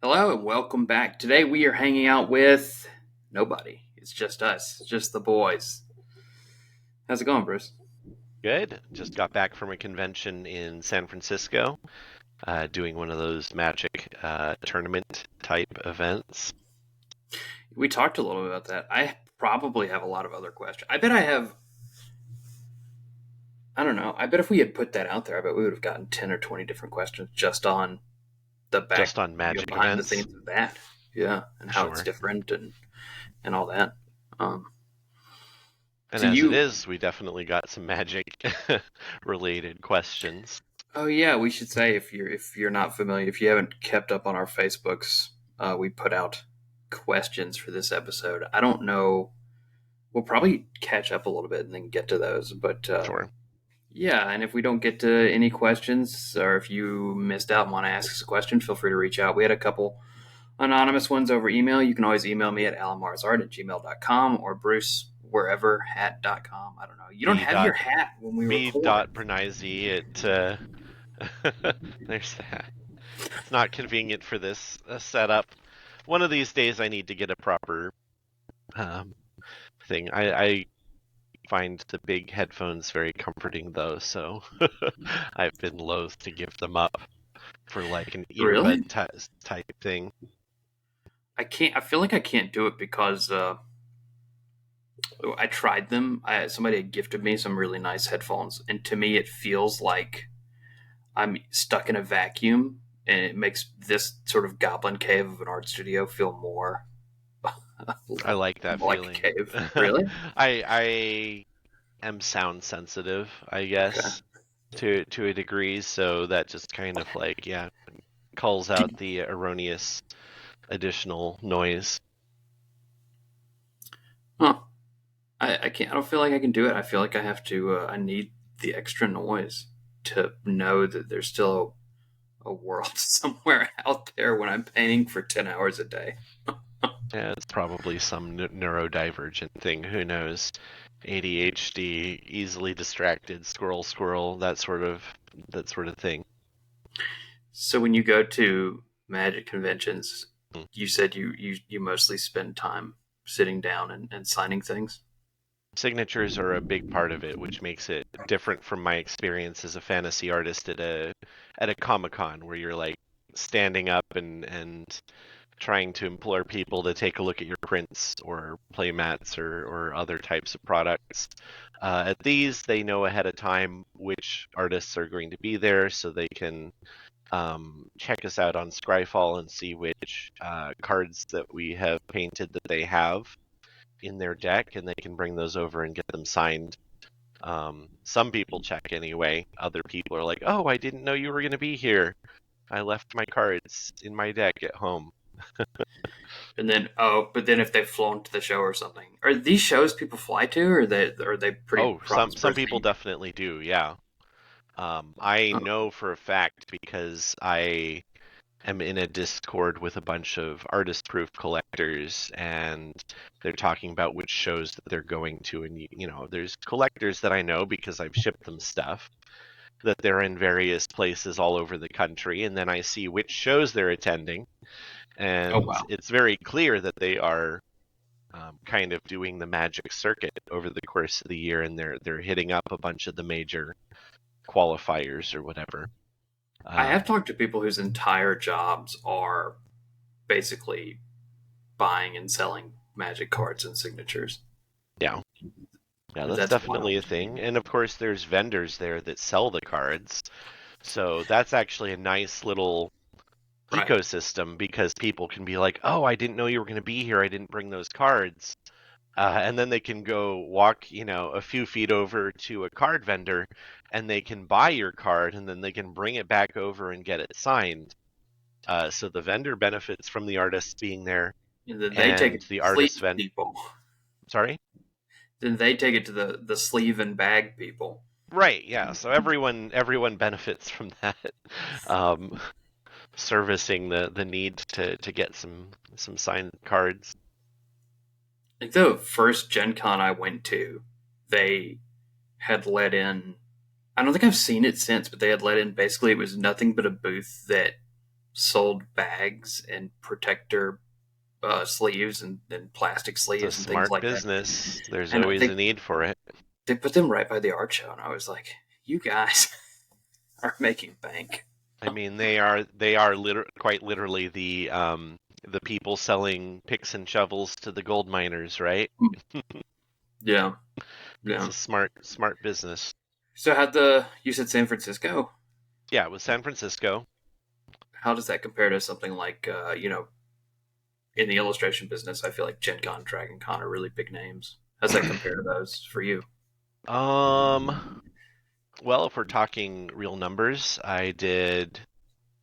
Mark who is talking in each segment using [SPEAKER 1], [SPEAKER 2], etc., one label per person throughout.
[SPEAKER 1] Hello and welcome back. Today we are hanging out with nobody. It's just us, just the boys. How's it going, Bruce?
[SPEAKER 2] Good. Just got back from a convention in San Francisco, doing one of those Magic tournament type events.
[SPEAKER 1] We talked a little bit about that. I probably have a lot of other questions. I bet I have, I don't know. I bet if we had put that out there, I bet we would have gotten 10 or 20 different questions just on the
[SPEAKER 2] Just on Magic
[SPEAKER 1] behind the
[SPEAKER 2] events.
[SPEAKER 1] scenes of that. Yeah, and how it's
[SPEAKER 2] Sure.
[SPEAKER 1] different and all that. Um,
[SPEAKER 2] And
[SPEAKER 1] so
[SPEAKER 2] as it
[SPEAKER 1] you,
[SPEAKER 2] is, we definitely got some Magic related questions.
[SPEAKER 1] oh yeah, we should say if you're not familiar, if you haven't kept up on our Facebooks, we put out questions for this episode. I don't know. We'll probably catch up a little bit and then get to those. But
[SPEAKER 2] Sure.
[SPEAKER 1] yeah, and if we don't get to any questions, or if you missed out and want to ask us a question, feel free to reach out. We had a couple anonymous ones over email. You can always email me at alanmarsart@gmail.com or Bruce wherever hat.com. I don't know. You don't
[SPEAKER 2] B
[SPEAKER 1] have your
[SPEAKER 2] dot
[SPEAKER 1] hat when we
[SPEAKER 2] B
[SPEAKER 1] record.
[SPEAKER 2] dot Bernizzi at there's that. It's not convenient for this setup. One of these days I need to get a proper um, thing. I find the big headphones very comforting though, so I've been loath to give them up for like an
[SPEAKER 1] Really?
[SPEAKER 2] earbud type thing.
[SPEAKER 1] I can't. I feel like I can't do it because I tried them. Somebody had gifted me some really nice headphones, and to me, it feels like I'm stuck in a vacuum, and it makes this sort of goblin cave of an art studio feel more
[SPEAKER 2] I like that
[SPEAKER 1] like a
[SPEAKER 2] feeling.
[SPEAKER 1] cave. Really?
[SPEAKER 2] I am sound sensitive, I
[SPEAKER 1] Okay.
[SPEAKER 2] guess, to a degree, so that just kind of like calls
[SPEAKER 1] Do,
[SPEAKER 2] out the erroneous additional noise.
[SPEAKER 1] huh. I can't. I don't feel like I can do it. I feel like I have to. I need the extra noise to know that there's still a world somewhere out there when I'm painting for 10 hours a day.
[SPEAKER 2] Yeah, it's probably some neurodivergent thing. Who knows? ADHD, easily distracted, squirrel, that sort of thing.
[SPEAKER 1] So when you go to magic conventions,
[SPEAKER 2] Mm.
[SPEAKER 1] you said you mostly spend time sitting down and signing things.
[SPEAKER 2] Signatures are a big part of it, which makes it different from my experience as a fantasy artist at a Comic-Con where you're like standing up and trying to implore people to take a look at your prints or play mats or other types of products. At these, they know ahead of time which artists are going to be there, so they can check us out on Scryfall and see which cards that we have painted that they have in their deck, and they can bring those over and get them signed. Some people check anyway. Other people are like, "Oh, I didn't know you were going to be here. I left my cards in my deck at home."
[SPEAKER 1] And then but then if they've flown to the show or something, are these shows people fly to, or are they pretty
[SPEAKER 2] Oh, some people
[SPEAKER 1] prosperously?
[SPEAKER 2] definitely do. Yeah. I
[SPEAKER 1] Oh,
[SPEAKER 2] know for a fact because I am in a Discord with a bunch of artist proof collectors, and they're talking about which shows that they're going to. And there's collectors that I know because I've shipped them stuff that they're in various places all over the country, and then I see which shows they're attending,
[SPEAKER 1] oh
[SPEAKER 2] and
[SPEAKER 1] wow.
[SPEAKER 2] it's very clear that they are kind of doing the magic circuit over the course of the year, and they're hitting up a bunch of the major qualifiers or whatever.
[SPEAKER 1] I have
[SPEAKER 2] Um,
[SPEAKER 1] talked to people whose entire jobs are basically buying and selling magic cards and signatures.
[SPEAKER 2] yeah, yeah, that's
[SPEAKER 1] That's
[SPEAKER 2] definitely
[SPEAKER 1] wild
[SPEAKER 2] a
[SPEAKER 1] to me.
[SPEAKER 2] thing. And of course, there's vendors there that sell the cards, so that's actually a nice little
[SPEAKER 1] Right.
[SPEAKER 2] ecosystem because people can be like, "Oh, I didn't know you were going to be here. I didn't bring those cards." And then they can go walk, a few feet over to a card vendor, and they can buy your card, and then they can bring it back over and get it signed. So the vendor benefits from the artist being there,
[SPEAKER 1] And then they take it
[SPEAKER 2] and
[SPEAKER 1] to
[SPEAKER 2] the
[SPEAKER 1] the
[SPEAKER 2] artist
[SPEAKER 1] sleeve
[SPEAKER 2] vent.
[SPEAKER 1] people.
[SPEAKER 2] Sorry.
[SPEAKER 1] Then they take it to the sleeve and bag people.
[SPEAKER 2] Right. Yeah. So everyone benefits from that, um, servicing the need to get some signed cards.
[SPEAKER 1] Like the first Gen Con I went to, they had let in. I don't think I've seen it since, but they had let in basically it was nothing but a booth that sold bags and protector sleeves and plastic
[SPEAKER 2] It's a
[SPEAKER 1] sleeves and things
[SPEAKER 2] smart
[SPEAKER 1] like that.
[SPEAKER 2] business. There's
[SPEAKER 1] And
[SPEAKER 2] always a need for it.
[SPEAKER 1] they put them right by the art show, and I was like, "You guys are making bank."
[SPEAKER 2] I mean, they are quite literally the people selling picks and shovels to the gold miners, right?
[SPEAKER 1] Yeah,
[SPEAKER 2] It's
[SPEAKER 1] yeah.
[SPEAKER 2] a smart business.
[SPEAKER 1] So how the you said San Francisco?
[SPEAKER 2] Yeah, with San Francisco.
[SPEAKER 1] How does that compare to something like in the illustration business? I feel like Gen Con, Dragon Con are really big names. How's that compare to those for you?
[SPEAKER 2] Um, well, if we're talking real numbers, I did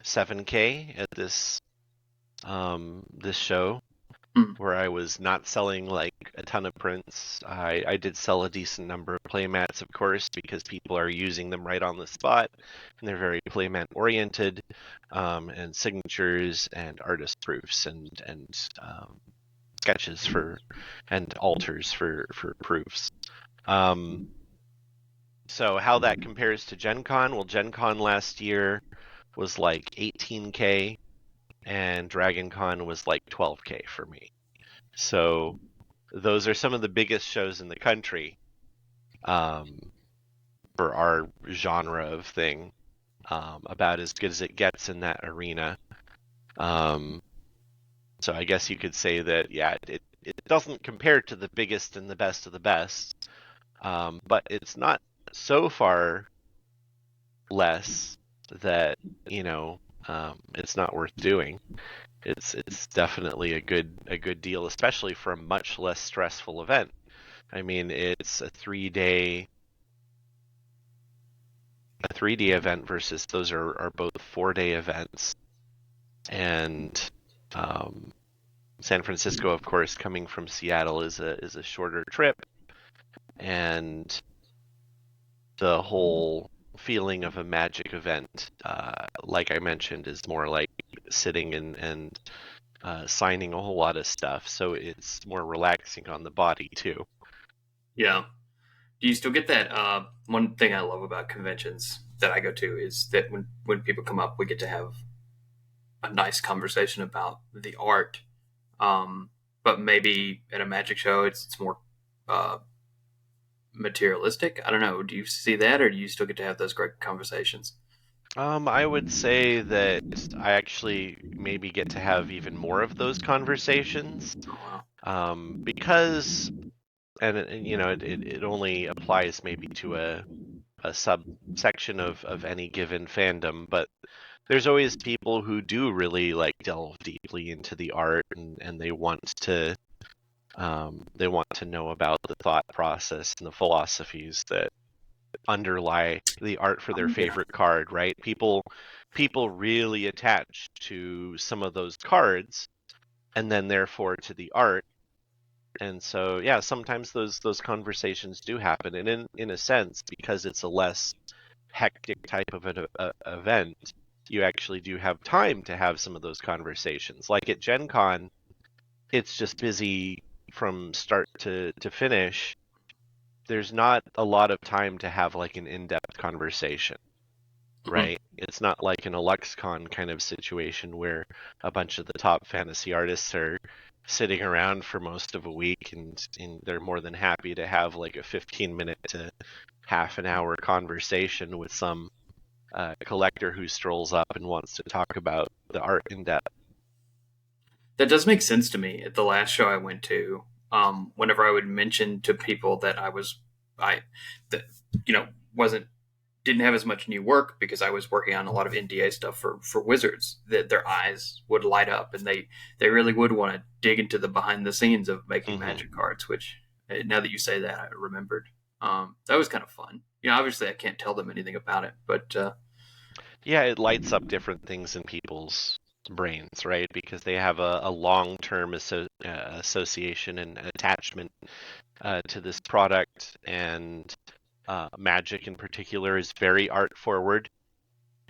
[SPEAKER 2] 7K at this show
[SPEAKER 1] Hmm.
[SPEAKER 2] where I was not selling like a ton of prints. I did sell a decent number of playmats, of course, because people are using them right on the spot, and they're very playmat oriented, and signatures and artist proofs and sketches for and alters for proofs. Um, so how that compares to Gen Con? Well, Gen Con last year was like 18K, and Dragon Con was like 12K for me. So those are some of the biggest shows in the country, um, for our genre of thing. About as good as it gets in that arena. Um, so I guess you could say that, yeah, it doesn't compare to the biggest and the best of the best, but it's not so far less that you know it's not worth doing. It's definitely a good deal, especially for a much less stressful event. I mean, it's a 3D event versus those are both 4-day events. And um, San Francisco, of course, coming from Seattle is a shorter trip, and the whole feeling of a magic event, like I mentioned, is more like sitting and signing a whole lot of stuff. So it's more relaxing on the body too.
[SPEAKER 1] Yeah. Do you still get that? One thing I love about conventions that I go to is that when people come up, we get to have a nice conversation about the art. But maybe at a magic show, it's more uh, materialistic. I don't know. Do you see that, or do you still get to have those great conversations?
[SPEAKER 2] I would say that I actually maybe get to have even more of those conversations,
[SPEAKER 1] Oh wow.
[SPEAKER 2] because, and it only applies maybe to a subsection of any given fandom, but there's always people who do really like delve deeply into the art, and they want to know about the thought process and the philosophies that underlie the art for their
[SPEAKER 1] Yeah.
[SPEAKER 2] favorite card, right? People really attach to some of those cards, and then therefore to the art. And so, yeah, sometimes those conversations do happen, and in a sense, because it's a less hectic type of an event, you actually do have time to have some of those conversations. Like at Gen Con, it's just busy from start to finish. There's not a lot of time to have like an in-depth conversation,
[SPEAKER 1] Mhm.
[SPEAKER 2] right? It's not like an LuxCon kind of situation where a bunch of the top fantasy artists are sitting around for most of a week, and they're more than happy to have like a 15-minute to half an hour conversation with some collector who strolls up and wants to talk about the art in depth.
[SPEAKER 1] That does make sense to me. At the last show I went to, whenever I would mention to people that I, that wasn't didn't have as much new work because I was working on a lot of NDA stuff for Wizards, that their eyes would light up and they really would want to dig into the behind the scenes of making
[SPEAKER 2] Hmm.
[SPEAKER 1] Magic cards. Which now that you say that, I remembered. That was kind of fun. Obviously I can't tell them anything about it, but
[SPEAKER 2] Yeah, it lights up different things in people's brains, right? Because they have a long-term association and attachment to this product, and Magic in particular is very art forward,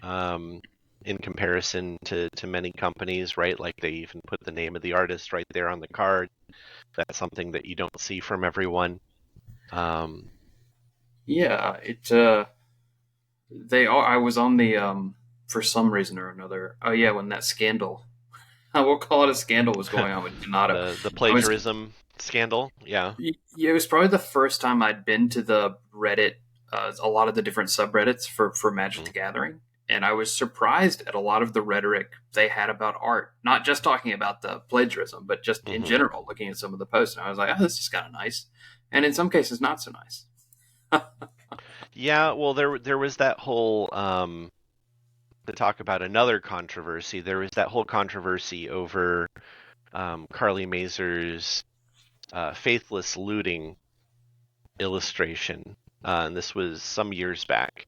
[SPEAKER 2] um, in comparison to many companies, right? Like they even put the name of the artist right there on the card. That's something that you don't see from everyone. Um,
[SPEAKER 1] yeah, it they are. I was on the for some reason or another. Oh yeah, when that scandal, we'll call it a scandal, was going on with Donato.
[SPEAKER 2] The
[SPEAKER 1] I was
[SPEAKER 2] plagiarism scandal. Yeah.
[SPEAKER 1] Yeah, it was probably the first time I'd been to the Reddit, a lot of the different subreddits for Magic
[SPEAKER 2] Mm-hmm.
[SPEAKER 1] the Gathering, and I was surprised at a lot of the rhetoric they had about art. Not just talking about the plagiarism, but just in
[SPEAKER 2] Mm-hmm.
[SPEAKER 1] general, looking at some of the posts, and I was like, "Oh, this is kind of nice," and in some cases, not so nice.
[SPEAKER 2] Yeah, well, there was that whole to talk about another controversy. There was that whole controversy over Carly Mazur's faithless looting illustration, and this was some years back.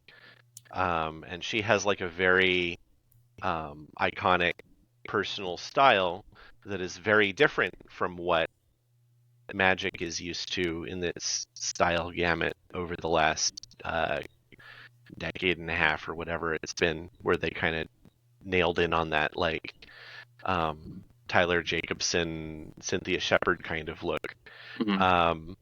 [SPEAKER 2] And she has like a very iconic personal style that is very different from what Magic is used to in this style gamut over the last decade and a half or whatever it's been, where they kind of nailed in on that like Tyler Jacobson, Cynthia Shepherd kind of look.
[SPEAKER 1] Mhm.
[SPEAKER 2] Um,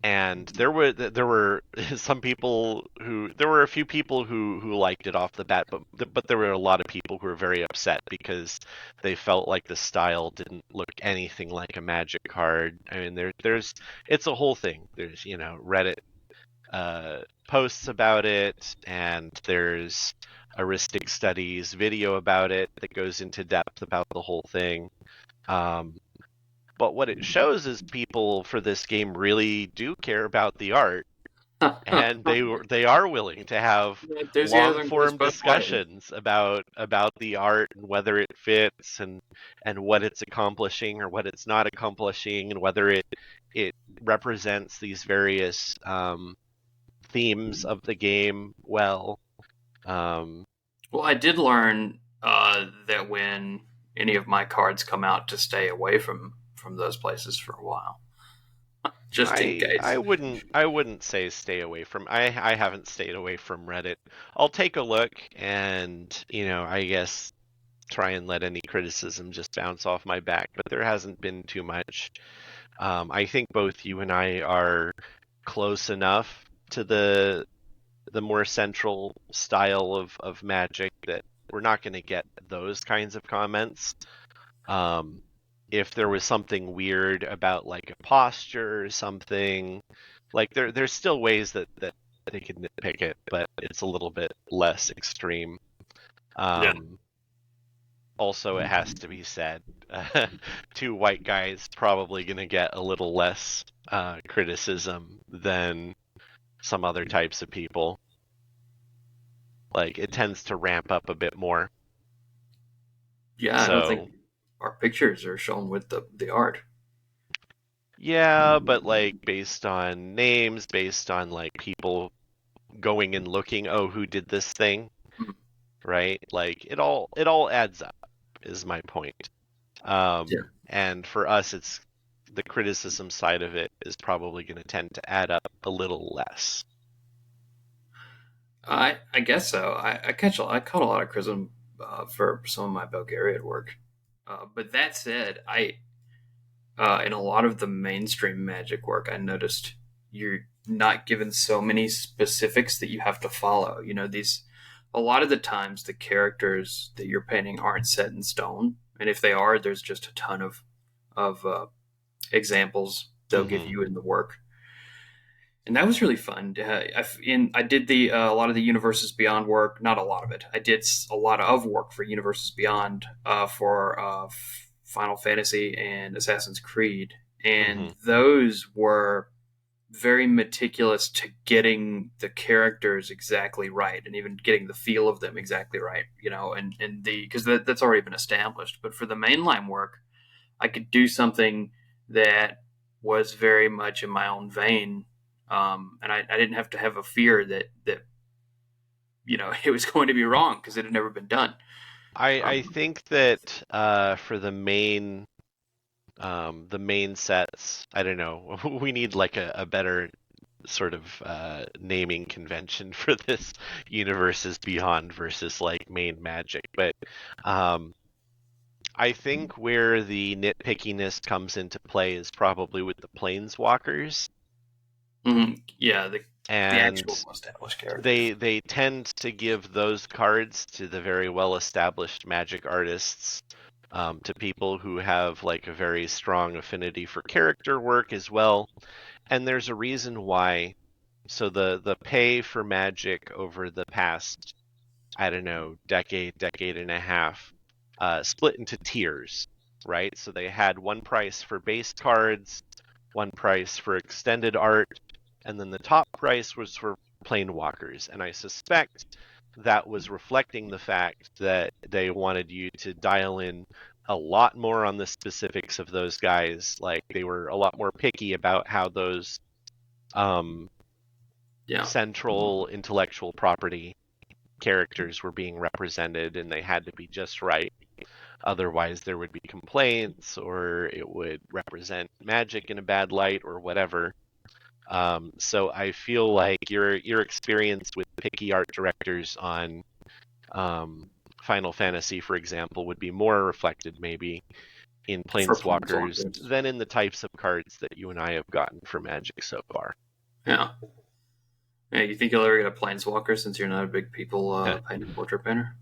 [SPEAKER 2] and there were some people who there were a few people who liked it off the bat, but there were a lot of people who were very upset because they felt like the style didn't look anything like a Magic card. I mean, there's it's a whole thing. There's Reddit posts about it, and there's heuristic studies video about it that goes into depth about the whole thing. Um, but what it shows is people for this game really do care about the art, and they are willing to have long
[SPEAKER 1] Enthusiasm goes
[SPEAKER 2] form
[SPEAKER 1] both ways.
[SPEAKER 2] discussions about the art and whether it fits and what it's accomplishing or what it's not accomplishing and whether it represents these various themes of the game well. Um,
[SPEAKER 1] Well, I did learn that when any of my cards come out, to stay away from those places for a while, just in
[SPEAKER 2] I
[SPEAKER 1] case.
[SPEAKER 2] wouldn't say stay away from. I haven't stayed away from Reddit. I'll take a look and I guess try and let any criticism just bounce off my back, but there hasn't been too much. I think both you and I are close enough to the more central style of Magic that we're not going to get those kinds of comments. Um, if there was something weird about like a posture or something, like there's still ways that they could nitpick it, but it's a little bit less extreme.
[SPEAKER 1] Yeah.
[SPEAKER 2] Um, Also, it has to be said, two white guys probably going to get a little less criticism than some other types of people. Like it tends to ramp up a bit more.
[SPEAKER 1] Yeah, I don't think
[SPEAKER 2] So
[SPEAKER 1] our pictures are shown with the art.
[SPEAKER 2] yeah, but like based on names, based on like people going and looking, oh, who did this thing,
[SPEAKER 1] Mhm.
[SPEAKER 2] right? Like it all adds up, is my point.
[SPEAKER 1] Yeah,
[SPEAKER 2] And for us, it's the criticism side of it is probably going to tend to add up a little less.
[SPEAKER 1] I guess so. I caught a lot of criticism for some of my Bulgarian work, but that said, I in a lot of the mainstream Magic work, I noticed you're not given so many specifics that you have to follow. You know, these a lot of the times the characters that you're painting aren't set in stone, and if they are, there's just a ton of examples they'll give
[SPEAKER 2] Hmm.
[SPEAKER 1] you in the work, and that was really fun. I did the a lot of the Universes Beyond work, not a lot of it. I did a lot of work for Universes Beyond for Final Fantasy and Assassin's Creed, and
[SPEAKER 2] Hmm.
[SPEAKER 1] those were very meticulous to getting the characters exactly right and even getting the feel of them exactly right. You know, and the because that's already been established. But for the mainline work, I could do something that was very much in my own vein, and I didn't have to have a fear that it was going to be wrong because it had never been done.
[SPEAKER 2] I
[SPEAKER 1] Um,
[SPEAKER 2] think that for the main sets, I don't know, we need like a better sort of naming convention for this universes beyond versus like main magic. But um, I think where the nitpickiness comes into play is probably with the planeswalkers.
[SPEAKER 1] yeah, The
[SPEAKER 2] and
[SPEAKER 1] actual established characters.
[SPEAKER 2] they tend to give those cards to the very well established Magic artists, to people who have like a very strong affinity for character work as well. And there's a reason why. So the pay for Magic over the past, I don't know, decade and a half, split into tiers, right? So they had one price for base cards, one price for extended art, and then the top price was for Planewalkers. And I suspect that was reflecting the fact that they wanted you to dial in a lot more on the specifics of those guys. Like they were a lot more picky about how those um,
[SPEAKER 1] Yeah.
[SPEAKER 2] central intellectual property characters were being represented, and they had to be just right. Otherwise, there would be complaints, or it would represent Magic in a bad light, or whatever. So I feel like your experience with picky art directors on Final Fantasy, for example, would be more reflected maybe in
[SPEAKER 1] For
[SPEAKER 2] Planeswalkers
[SPEAKER 1] Planeswalkers.
[SPEAKER 2] than in the types of cards that you and I have gotten for Magic so far.
[SPEAKER 1] Yeah. Yeah, you think you'll ever get a Planeswalker since you're not a big people painted portrait painter?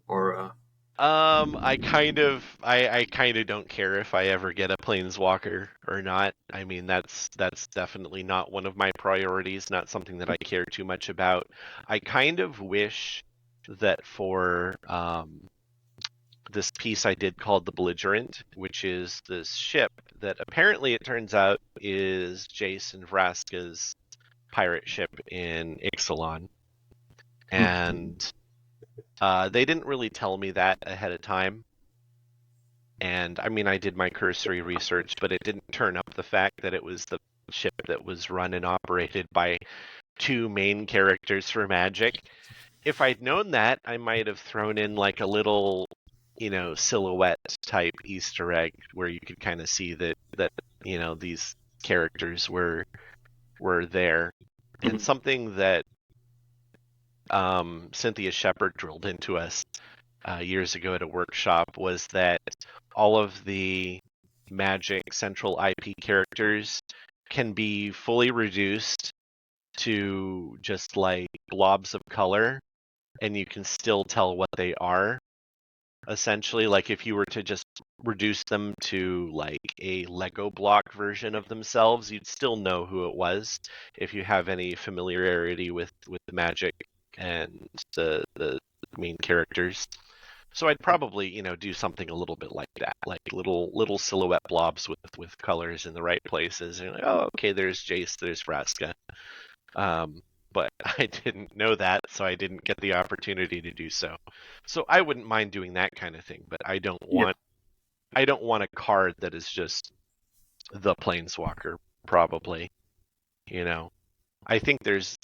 [SPEAKER 1] Or
[SPEAKER 2] I kind of don't care if I ever get a planeswalker or not. I mean, that's definitely not one of my priorities, not something that I care too much about. I kind of wish that for this piece I did called the Belligerent, which is this ship that apparently it turns out is Jason Vraska's pirate ship in Ixalan. And they didn't really tell me that ahead of time. And I mean, I did my cursory research, but it didn't turn up the fact that it was the ship that was run and operated by two main characters for Magic. If I'd known that, I might have thrown in like a little, silhouette type Easter egg where you could kind of see that these characters were there. And
[SPEAKER 1] Mhm.
[SPEAKER 2] something that Cynthia Shepard drilled into us years ago at a workshop was that all of the Magic Central IP characters can be fully reduced to just like blobs of color, and you can still tell what they are. Essentially, like if you were to just reduce them to like a Lego block version of themselves, you'd still know who it was if you have any familiarity with Magic and the main characters. So I'd probably, do something a little bit like that, like little silhouette blobs with colors in the right places. And you're like, oh, okay, there's Jace, there's Vraska. But I didn't know that, so I didn't get the opportunity to do so. So I wouldn't mind doing that kind of thing, but
[SPEAKER 1] Yeah.
[SPEAKER 2] I don't want a card that is just the Planeswalker, probably. You know. I think there's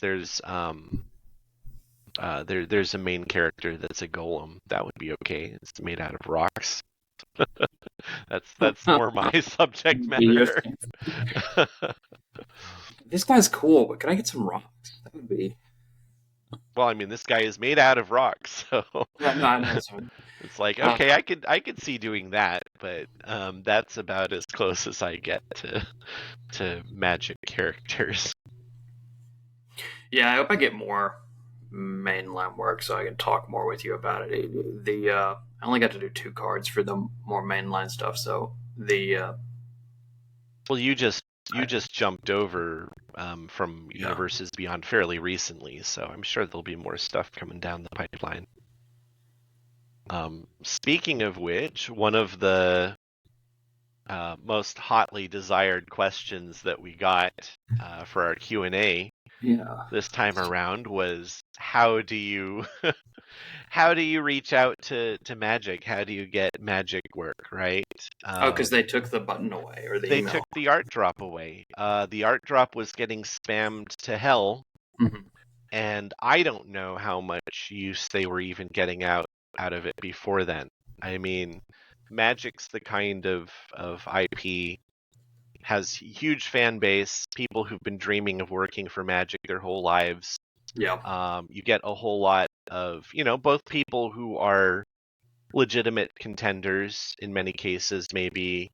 [SPEAKER 2] a main character that's a golem. That would be okay. It's made out of rocks. That's more my subject
[SPEAKER 1] Be your
[SPEAKER 2] matter.
[SPEAKER 1] thing. This guy's cool, but can I get some rocks? That would be.
[SPEAKER 2] Well, I mean, this guy is made out of rocks, so
[SPEAKER 1] Yeah, no, I know. So,
[SPEAKER 2] it's like,
[SPEAKER 1] uh,
[SPEAKER 2] okay, I could see doing that, but that's about as close as I get to magic characters.
[SPEAKER 1] yeah, I hope I get more mainline work so I can talk more with you about it. I only got to do 2 cards for the more mainline stuff, so
[SPEAKER 2] Well, you
[SPEAKER 1] I,
[SPEAKER 2] just jumped over from
[SPEAKER 1] yeah,
[SPEAKER 2] Universes Beyond fairly recently, so I'm sure there'll be more stuff coming down the pipeline. Speaking of which, one of the most hotly desired questions that we got for our Q&A
[SPEAKER 1] yeah.
[SPEAKER 2] this time around was how do you how do you reach out to Magic? How do you get Magic work, right?
[SPEAKER 1] Oh, because they took the button away or the
[SPEAKER 2] They took
[SPEAKER 1] email.
[SPEAKER 2] the art drop away. The art drop was getting spammed to hell,
[SPEAKER 1] Mhm.
[SPEAKER 2] and I don't know how much use they were even getting out of it before then. I mean, Magic's the kind of IP has huge fan base, people who've been dreaming of working for Magic their whole lives.
[SPEAKER 1] Yeah,
[SPEAKER 2] You get a whole lot of, both people who are legitimate contenders in many cases, maybe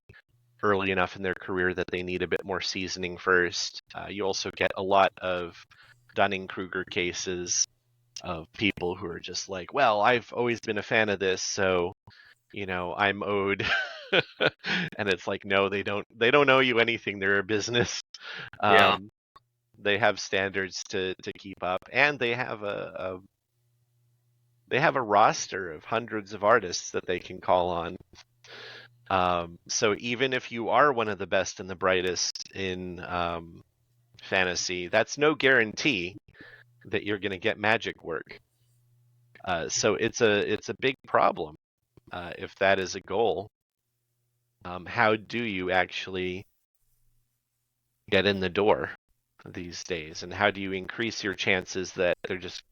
[SPEAKER 2] early enough in their career that they need a bit more seasoning first. You also get a lot of Dunning-Kruger cases of people who are just like, well, I've always been a fan of this, so I'm owed. And it's like, no, they don't owe you anything. They're a business.
[SPEAKER 1] Yeah.
[SPEAKER 2] Um, they have standards to keep up, and they have a roster of hundreds of artists that they can call on. So even if you are one of the best and the brightest in fantasy, that's no guarantee that you're going to get magic work. So it's a big problem if that is a goal. How do you actually get in the door these days, and how do you increase your chances that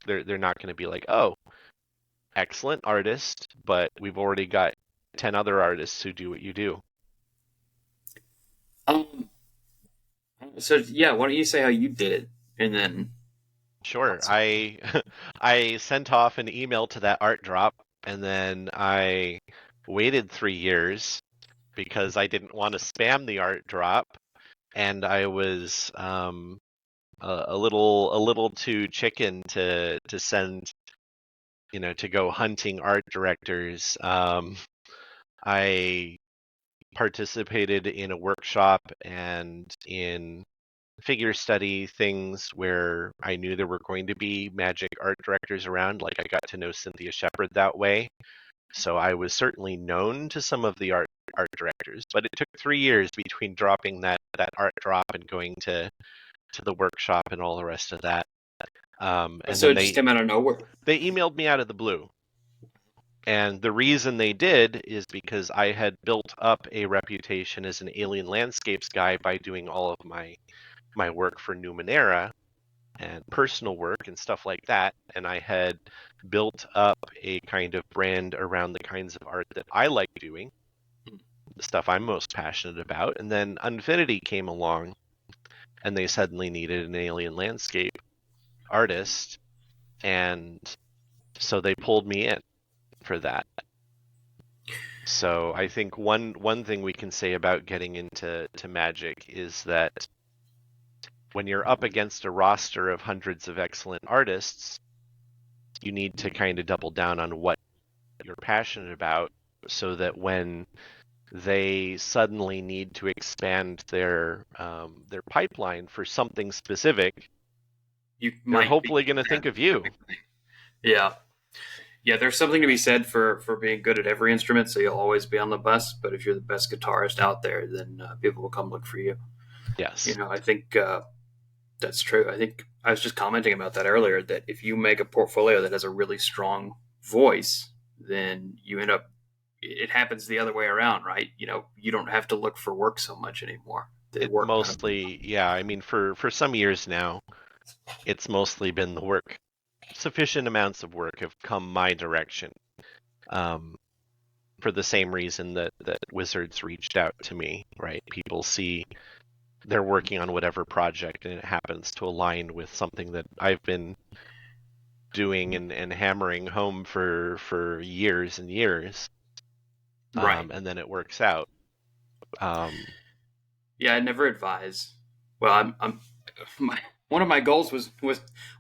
[SPEAKER 2] they're not going to be like, oh, excellent artist, but we've already got 10 other artists who do what you do.
[SPEAKER 1] Um. So yeah, why don't you say how you did it, and then
[SPEAKER 2] Sure. I I sent off an email to that art drop, and then I waited 3 years because I didn't want to spam the art drop, and I was a little too chicken to send, to go hunting art directors. I participated in a workshop and in figure study things where I knew there were going to be magic art directors around. Like, I got to know Cynthia Shepard that way. So I was certainly known to some of the art directors, but it took 3 years between dropping that art drop and going to the workshop and all the rest of that. And
[SPEAKER 1] so
[SPEAKER 2] then
[SPEAKER 1] it just came out of nowhere.
[SPEAKER 2] they emailed me out of the blue. And the reason they did is because I had built up a reputation as an alien landscapes guy by doing all of my work for Numenera and personal work and stuff like that. And I had built up a kind of brand around the kinds of art that I like doing, the stuff I'm most passionate about. And then Unfinity came along and they suddenly needed an alien landscape artist. And so they pulled me in for that. So I think one thing we can say about getting into Magic is that when you're up against a roster of hundreds of excellent artists, you need to kind of double down on what you're passionate about, so that when they suddenly need to expand their pipeline for something specific,
[SPEAKER 1] You
[SPEAKER 2] they're
[SPEAKER 1] might be
[SPEAKER 2] hopefully going to
[SPEAKER 1] that
[SPEAKER 2] think of you.
[SPEAKER 1] specific thing. Yeah. Yeah, there's something to be said for being good at every instrument, so you'll always be on the bus. But if you're the best guitarist out there, then people will come look for you.
[SPEAKER 2] Yes,
[SPEAKER 1] I think that's true. I think I was just commenting about that earlier. That if you make a portfolio that has a really strong voice, then you end up. It happens the other way around, right? You don't have to look for work so much anymore. The
[SPEAKER 2] it
[SPEAKER 1] work kind of.
[SPEAKER 2] mostly, yeah. I mean, for some years now, it's mostly been the work. Sufficient amounts of work have come my direction. Um, for the same reason that Wizards reached out to me, right? People see they're working on whatever project and it happens to align with something that I've been doing and hammering home for years and years,
[SPEAKER 1] Right.
[SPEAKER 2] and then it works out. Um,
[SPEAKER 1] Yeah, I never advise. Well, I'm my one of my goals was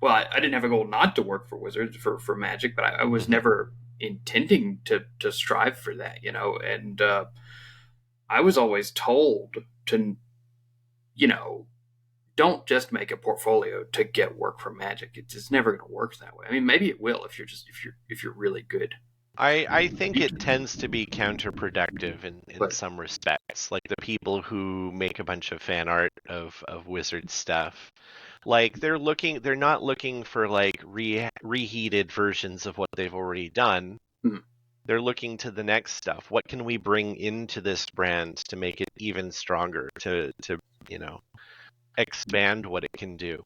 [SPEAKER 1] well, I didn't have a goal not to work for Wizards for Magic, but I was
[SPEAKER 2] mhm.
[SPEAKER 1] never intending to strive for that, and I was always told to you know don't just make a portfolio to get work from Magic. It's just never going to work that way. I mean, maybe it will if you're really good.
[SPEAKER 2] I think it tends to be counterproductive in
[SPEAKER 1] But
[SPEAKER 2] some respects. Like the people who make a bunch of fan art of Wizard stuff, like they're not looking for like reheated versions of what they've already done.
[SPEAKER 1] mm,
[SPEAKER 2] They're looking to the next stuff. What can we bring into this brand to make it even stronger, to expand what it can do?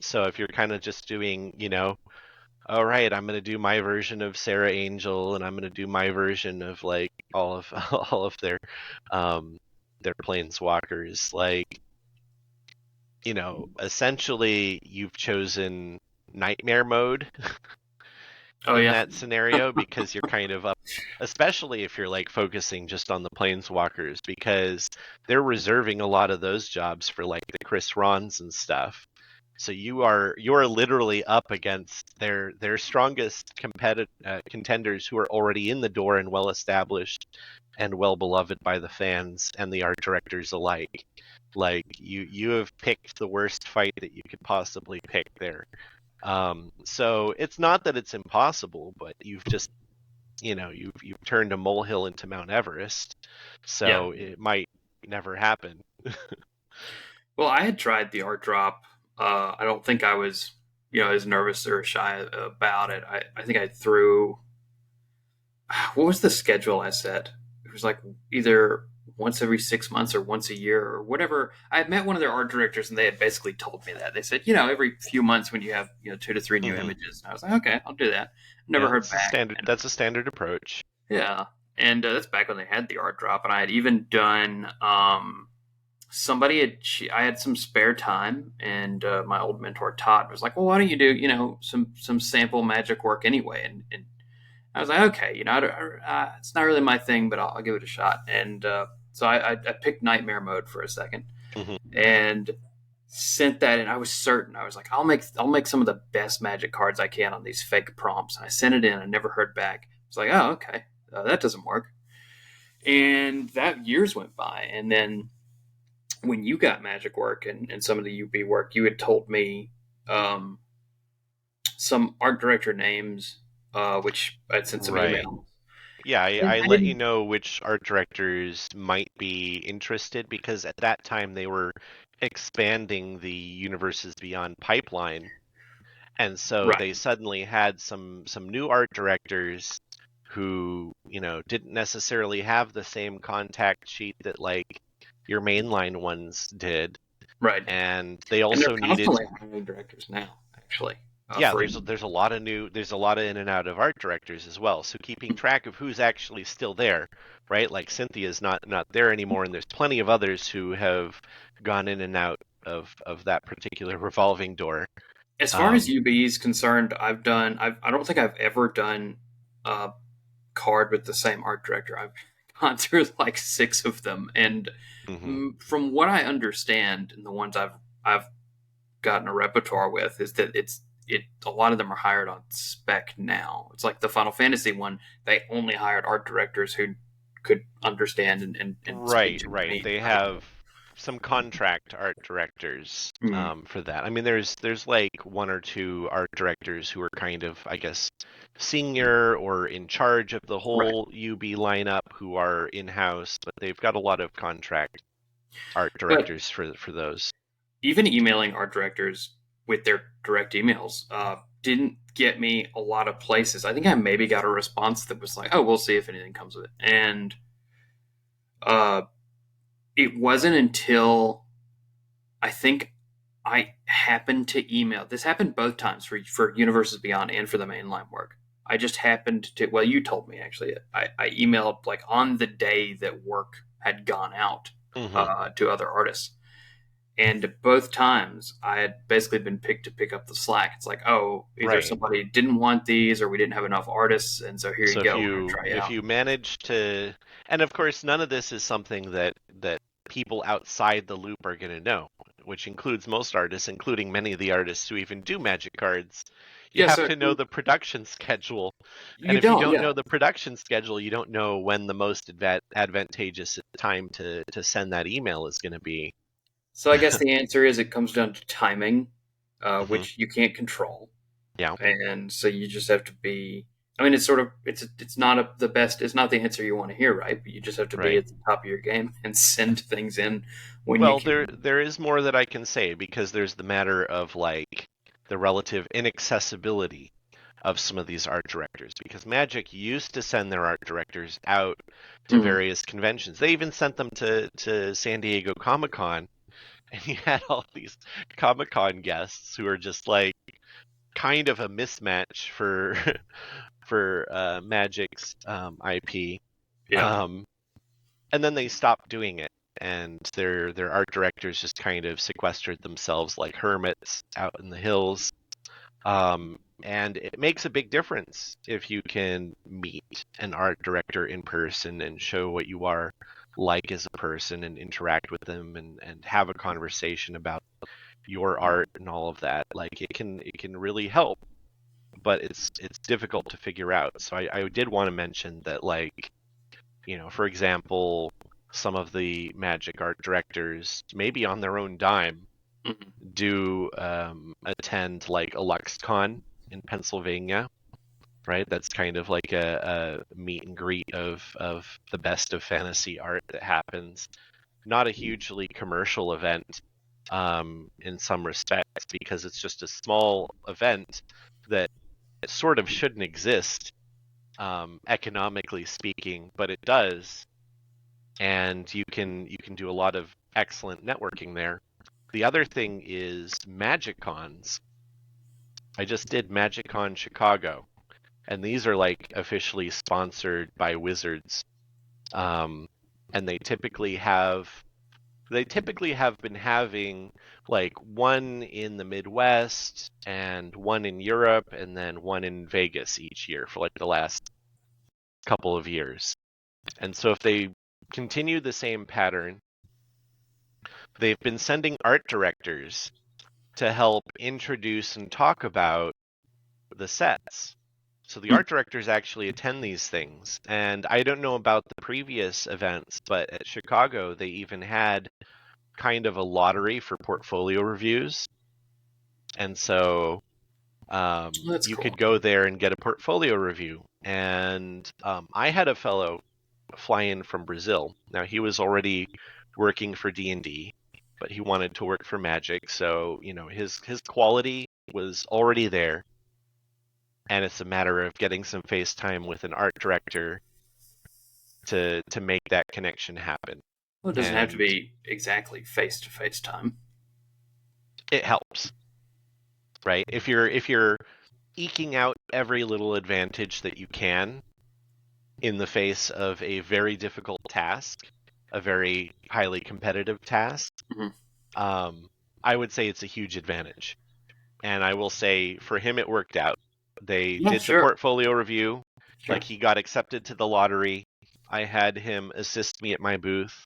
[SPEAKER 2] So if you're kind of just doing, all right, I'm gonna do my version of Sarah Angel, and I'm gonna do my version of like all of all of their planeswalkers. Like, essentially you've chosen nightmare mode
[SPEAKER 1] oh
[SPEAKER 2] in
[SPEAKER 1] yeah,
[SPEAKER 2] that scenario because you're kind of up, especially if you're like focusing just on the planeswalkers, because they're reserving a lot of those jobs for like the Chris Rons and stuff. So you're literally up against their strongest contenders who are already in the door and well established and well beloved by the fans and the art directors alike. Like you have picked the worst fight that you could possibly pick there. So it's not that it's impossible, but you've just you've turned a molehill into Mount Everest.
[SPEAKER 1] Yeah.
[SPEAKER 2] So it might never happen.
[SPEAKER 1] Well, I had tried the art drop. I don't think I was, as nervous or shy about it. I think I threw. What was the schedule I set? It was like either once every 6 months or once a year or whatever. I had met one of their art directors and they had basically told me that. They said, every few months when you have, 2 to 3 new
[SPEAKER 2] Hmm.
[SPEAKER 1] images. And I was like, okay, I'll do that. Never
[SPEAKER 2] Yeah,
[SPEAKER 1] heard back. And
[SPEAKER 2] that's a standard approach.
[SPEAKER 1] yeah. And that's back when they had the art drop. And I had even done I had some spare time, and my old mentor Todd was like, well, why don't you do some sample magic work anyway? And I was like, okay, it's not really my thing, but I'll give it a shot. And so I picked nightmare mode for a second
[SPEAKER 2] Hmm.
[SPEAKER 1] and sent that in. I was certain. I was like, I'll make some of the best magic cards I can on these fake prompts. And I sent it in. I never heard back. I was like, oh, okay, that doesn't work. And that years went by, and then when you got magic work and some of the UB work, you had told me um, some art director names, which I'd sent some
[SPEAKER 2] Right.
[SPEAKER 1] emails.
[SPEAKER 2] Yeah,
[SPEAKER 1] And
[SPEAKER 2] I
[SPEAKER 1] I
[SPEAKER 2] let you
[SPEAKER 1] didn't.
[SPEAKER 2] know which art directors might be interested because at that time they were expanding the Universes Beyond pipeline, and so
[SPEAKER 1] Right,
[SPEAKER 2] they suddenly had some new art directors who, didn't necessarily have the same contact sheet that like your mainline ones did,
[SPEAKER 1] right.
[SPEAKER 2] and they
[SPEAKER 1] And they're
[SPEAKER 2] also needed.
[SPEAKER 1] constantly hiring directors now, actually.
[SPEAKER 2] Yeah,
[SPEAKER 1] For
[SPEAKER 2] there's a lot of there's a lot of in and out of art directors as well. So keeping track of who's actually still there, right? Like Cynthia's not there anymore, and there's plenty of others who have gone in and out of that particular revolving door.
[SPEAKER 1] as far as
[SPEAKER 2] Um,
[SPEAKER 1] UB is concerned, I don't think I've ever done a card with the same art director. I've gone through like six of them, and
[SPEAKER 2] mhm.
[SPEAKER 1] from what I understand, and the ones I've gotten a repertoire with is that a lot of them are hired on spec now. It's like the Final Fantasy one; they only hired art directors who could understand and speak
[SPEAKER 2] Right, right.
[SPEAKER 1] Japanese,
[SPEAKER 2] They
[SPEAKER 1] right?
[SPEAKER 2] have some contract art directors
[SPEAKER 1] Mm,
[SPEAKER 2] for that. I mean, there's like one or two art directors who are kind of, I guess, senior or in charge of the
[SPEAKER 1] right.
[SPEAKER 2] whole UB lineup who are in-house, but they've got a lot of contract art
[SPEAKER 1] But
[SPEAKER 2] directors for those.
[SPEAKER 1] even emailing art directors with their direct emails didn't get me a lot of places. I think I maybe got a response that was like, "Oh, we'll see if anything comes of it," and uh, it wasn't until I think I happened to email. This happened both times for Universes Beyond and for the mainline work. I just happened to. Well, you told me actually. I emailed like on the day that work had gone out
[SPEAKER 2] Hmm.
[SPEAKER 1] to other artists, and both times I had basically been picked to pick up the slack. It's like, oh, either
[SPEAKER 2] Right.
[SPEAKER 1] somebody didn't want these or we didn't have enough artists, and so here you
[SPEAKER 2] So
[SPEAKER 1] go. We're gonna try you
[SPEAKER 2] if
[SPEAKER 1] out.
[SPEAKER 2] you manage to, and of course none of this is something that people outside the loop are going to know, which includes most artists, including many of the artists who even do magic cards. You
[SPEAKER 1] Yeah,
[SPEAKER 2] have
[SPEAKER 1] so
[SPEAKER 2] to know the production schedule, and
[SPEAKER 1] you
[SPEAKER 2] if you
[SPEAKER 1] don't,
[SPEAKER 2] don't
[SPEAKER 1] yeah.
[SPEAKER 2] know the production schedule, you don't know when the most advantageous time to send that email is going to be.
[SPEAKER 1] So I guess the answer is it comes down to timing,
[SPEAKER 2] Hmm.
[SPEAKER 1] which you can't control.
[SPEAKER 2] Yeah.
[SPEAKER 1] And so you just have to be. I mean, it's sort of it's not the best. It's not the answer you want to hear, right? But you just have to be
[SPEAKER 2] Right.
[SPEAKER 1] at the top of your game and send things in when you
[SPEAKER 2] Well,
[SPEAKER 1] can.
[SPEAKER 2] there is more that I can say because there's the matter of like the relative inaccessibility of some of these art directors because Magic used to send their art directors out to
[SPEAKER 1] Mm,
[SPEAKER 2] various conventions. They even sent them to San Diego Comic Con, and you had all these Comic Con guests who are just like kind of a mismatch for for Magic's IP.
[SPEAKER 1] yeah,
[SPEAKER 2] Um, and then they stopped doing it, and their art directors just kind of sequestered themselves like hermits out in the hills. And it makes a big difference if you can meet an art director in person and show what you are like as a person and interact with them and have a conversation about your art and all of that. Like it can really help, but it's difficult to figure out. So I did want to mention that, like, for example, some of the Magic art directors, maybe on their own dime,
[SPEAKER 1] Mhm.
[SPEAKER 2] do attend like a LuxCon in Pennsylvania, right? That's kind of like a meet and greet of the best of fantasy art that happens. Not a hugely commercial event in some respects, because it's just a small event that sort of shouldn't exist, economically speaking, but it does, and you can do a lot of excellent networking there. The other thing is Magic Cons. I just did Magic Con Chicago, and these are like officially sponsored by Wizards. Um, and they typically have been having like one in the Midwest and one in Europe and then one in Vegas each year for like the last couple of years. And so if they continue the same pattern, they've been sending art directors to help introduce and talk about the sets. So the
[SPEAKER 1] Hmm.
[SPEAKER 2] art directors actually attend these things. And I don't know about the previous events, but at Chicago, they even had kind of a lottery for portfolio reviews. And so
[SPEAKER 1] That's
[SPEAKER 2] you
[SPEAKER 1] cool.
[SPEAKER 2] could go there and get a portfolio review. And I had a fellow fly in from Brazil. Now he was already working for D&D, but he wanted to work for Magic. So his quality was already there, and it's a matter of getting some face time with an art director to make that connection happen.
[SPEAKER 1] Well, it doesn't have to
[SPEAKER 2] And
[SPEAKER 1] be exactly face to face time.
[SPEAKER 2] it helps, right? If you're eking out every little advantage that you can in the face of a very difficult task, a very highly competitive task,
[SPEAKER 1] Mhm.
[SPEAKER 2] um, I would say it's a huge advantage. And I will say for him, it worked out. They
[SPEAKER 1] Yeah,
[SPEAKER 2] did the
[SPEAKER 1] sure,
[SPEAKER 2] portfolio review,
[SPEAKER 1] sure.
[SPEAKER 2] like he got accepted to the lottery. I had him assist me at my booth.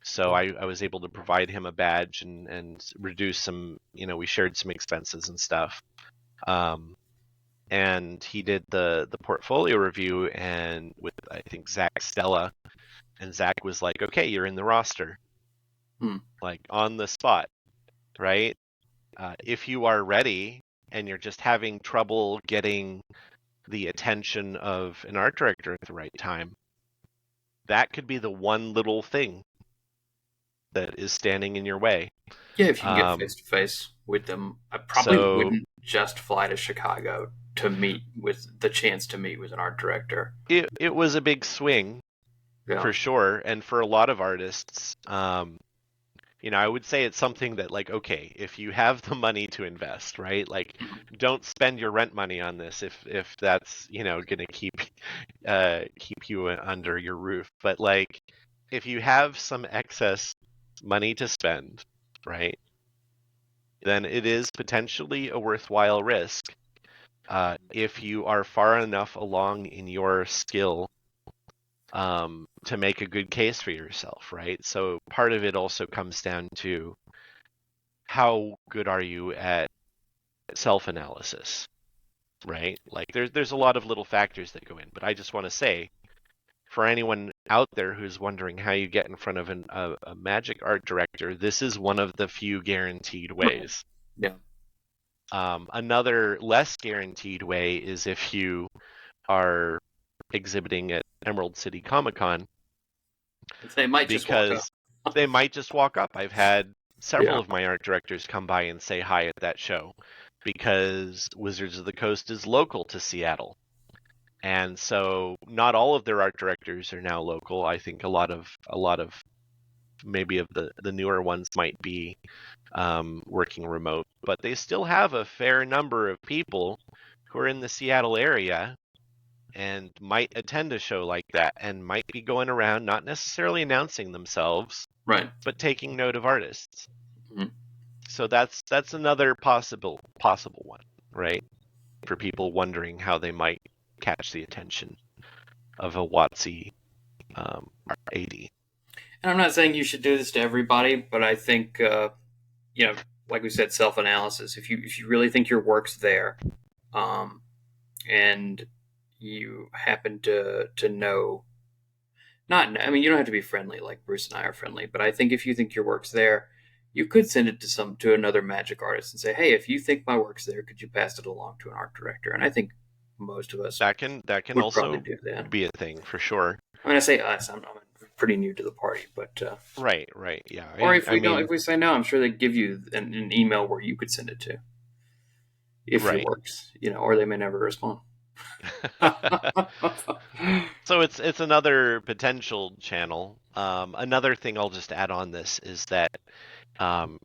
[SPEAKER 2] So I was able to provide him a badge and reduce some, we shared some expenses and stuff. Um, and he did the portfolio review and with I think Zach Stella, and Zach was like, "Okay, you're in the roster,
[SPEAKER 1] Hmm.
[SPEAKER 2] like on the spot, right? If you are ready and you're just having trouble getting the attention of an art director at the right time, that could be the one little thing that is standing in your way."
[SPEAKER 1] Yeah, if you can get
[SPEAKER 2] Um,
[SPEAKER 1] face to face with them, I probably
[SPEAKER 2] so
[SPEAKER 1] wouldn't just fly to Chicago to meet with the chance to meet with an art director.
[SPEAKER 2] it was a big swing
[SPEAKER 1] Yeah.
[SPEAKER 2] for sure, and for a lot of artists, I would say it's something that, like, okay, if you have the money to invest, right? Like,
[SPEAKER 1] Mhm.
[SPEAKER 2] don't spend your rent money on this if that's, gonna keep you under your roof. But like, if you have some excess money to spend, right, then it is potentially a worthwhile risk. If you are far enough along in your skill to make a good case for yourself, right? So part of it also comes down to how good are you at self-analysis, right? Like there's a lot of little factors that go in, but I just want to say for anyone out there who's wondering how you get in front of a magic art director, this is one of the few guaranteed
[SPEAKER 1] Right.
[SPEAKER 2] ways.
[SPEAKER 1] Yeah.
[SPEAKER 2] Another less guaranteed way is if you are exhibiting at Emerald City Comic Con,
[SPEAKER 1] They might just walk up.
[SPEAKER 2] because they might just walk up. I've had several
[SPEAKER 1] Yeah.
[SPEAKER 2] of my art directors come by and say hi at that show because Wizards of the Coast is local to Seattle. And so not all of their art directors are now local. I think a lot of maybe of the newer ones might be working remote, but they still have a fair number of people who are in the Seattle area and might attend a show like that and might be going around not necessarily announcing themselves,
[SPEAKER 1] Right.
[SPEAKER 2] but taking note of artists.
[SPEAKER 1] Mhm.
[SPEAKER 2] So that's another possible one, right? For people wondering how they might catch the attention of a WotC AD.
[SPEAKER 1] And I'm not saying you should do this to everybody, but I think you know like we said, self-analysis. If you really think your work's there, um, and you happen to know, not, I mean, you don't have to be friendly like Bruce and I are friendly, but I think if you think your work's there, you could send it to another magic artist and say, hey, if you think my work's there, could you pass it along to an art director? And I think most of us
[SPEAKER 2] That can
[SPEAKER 1] would probably
[SPEAKER 2] also
[SPEAKER 1] do that.
[SPEAKER 2] be a thing for sure.
[SPEAKER 1] I mean, I say us. I'm pretty new to the party, but
[SPEAKER 2] Right, right. Yeah.
[SPEAKER 1] or if
[SPEAKER 2] I
[SPEAKER 1] we don't,
[SPEAKER 2] mean,
[SPEAKER 1] if we say no, I'm sure they give you an email where you could send it to if your
[SPEAKER 2] right.
[SPEAKER 1] works, or they may never respond.
[SPEAKER 2] So it's another potential channel. Another thing I'll just add on this is that um,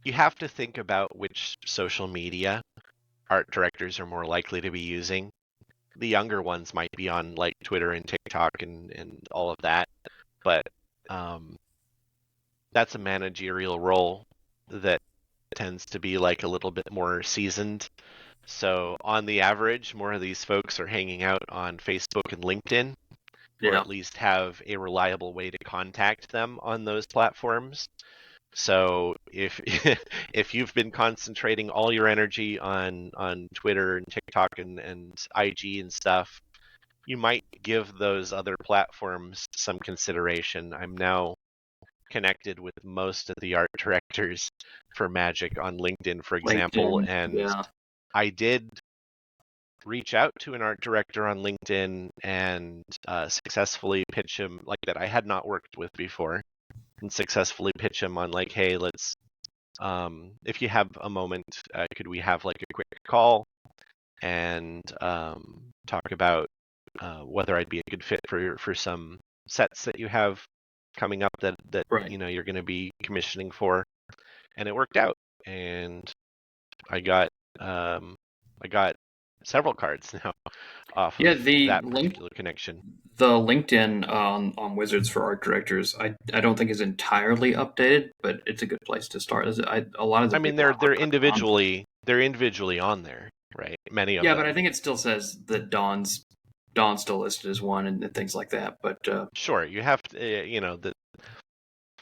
[SPEAKER 2] you have to think about which social media art directors are more likely to be using. The younger ones might be on like Twitter and TikTok and all of that, but um, that's a managerial role that tends to be like a little bit more seasoned. So on the average, more of these folks are hanging out on Facebook and LinkedIn, or
[SPEAKER 1] Yeah,
[SPEAKER 2] at least have a reliable way to contact them on those platforms. So if if you've been concentrating all your energy on Twitter and TikTok and IG and stuff, you might give those other platforms some consideration. I'm now connected with most of the art directors for Magic on LinkedIn, for example,
[SPEAKER 1] LinkedIn.
[SPEAKER 2] and
[SPEAKER 1] Yeah,
[SPEAKER 2] I did reach out to an art director on LinkedIn and successfully pitch him like that I had not worked with before, and successfully pitch him on like, hey, let's if you have a moment, could we have like a quick call and talk about whether I'd be a good fit for some sets that you have coming up that
[SPEAKER 1] right.
[SPEAKER 2] you're going to be commissioning for, and it worked out, and I got um, I got several cards now off
[SPEAKER 1] Yeah,
[SPEAKER 2] of that particular connection.
[SPEAKER 1] the LinkedIn on Wizards for art directors, I don't think is entirely updated, but it's a good place to start. A lot of the
[SPEAKER 2] I mean,
[SPEAKER 1] people I work with are on.
[SPEAKER 2] they're individually on there, right? Many of
[SPEAKER 1] Yeah, but I
[SPEAKER 2] them.
[SPEAKER 1] think it still says that Dawn's still listed as one and things like that. But
[SPEAKER 2] Sure, you have to,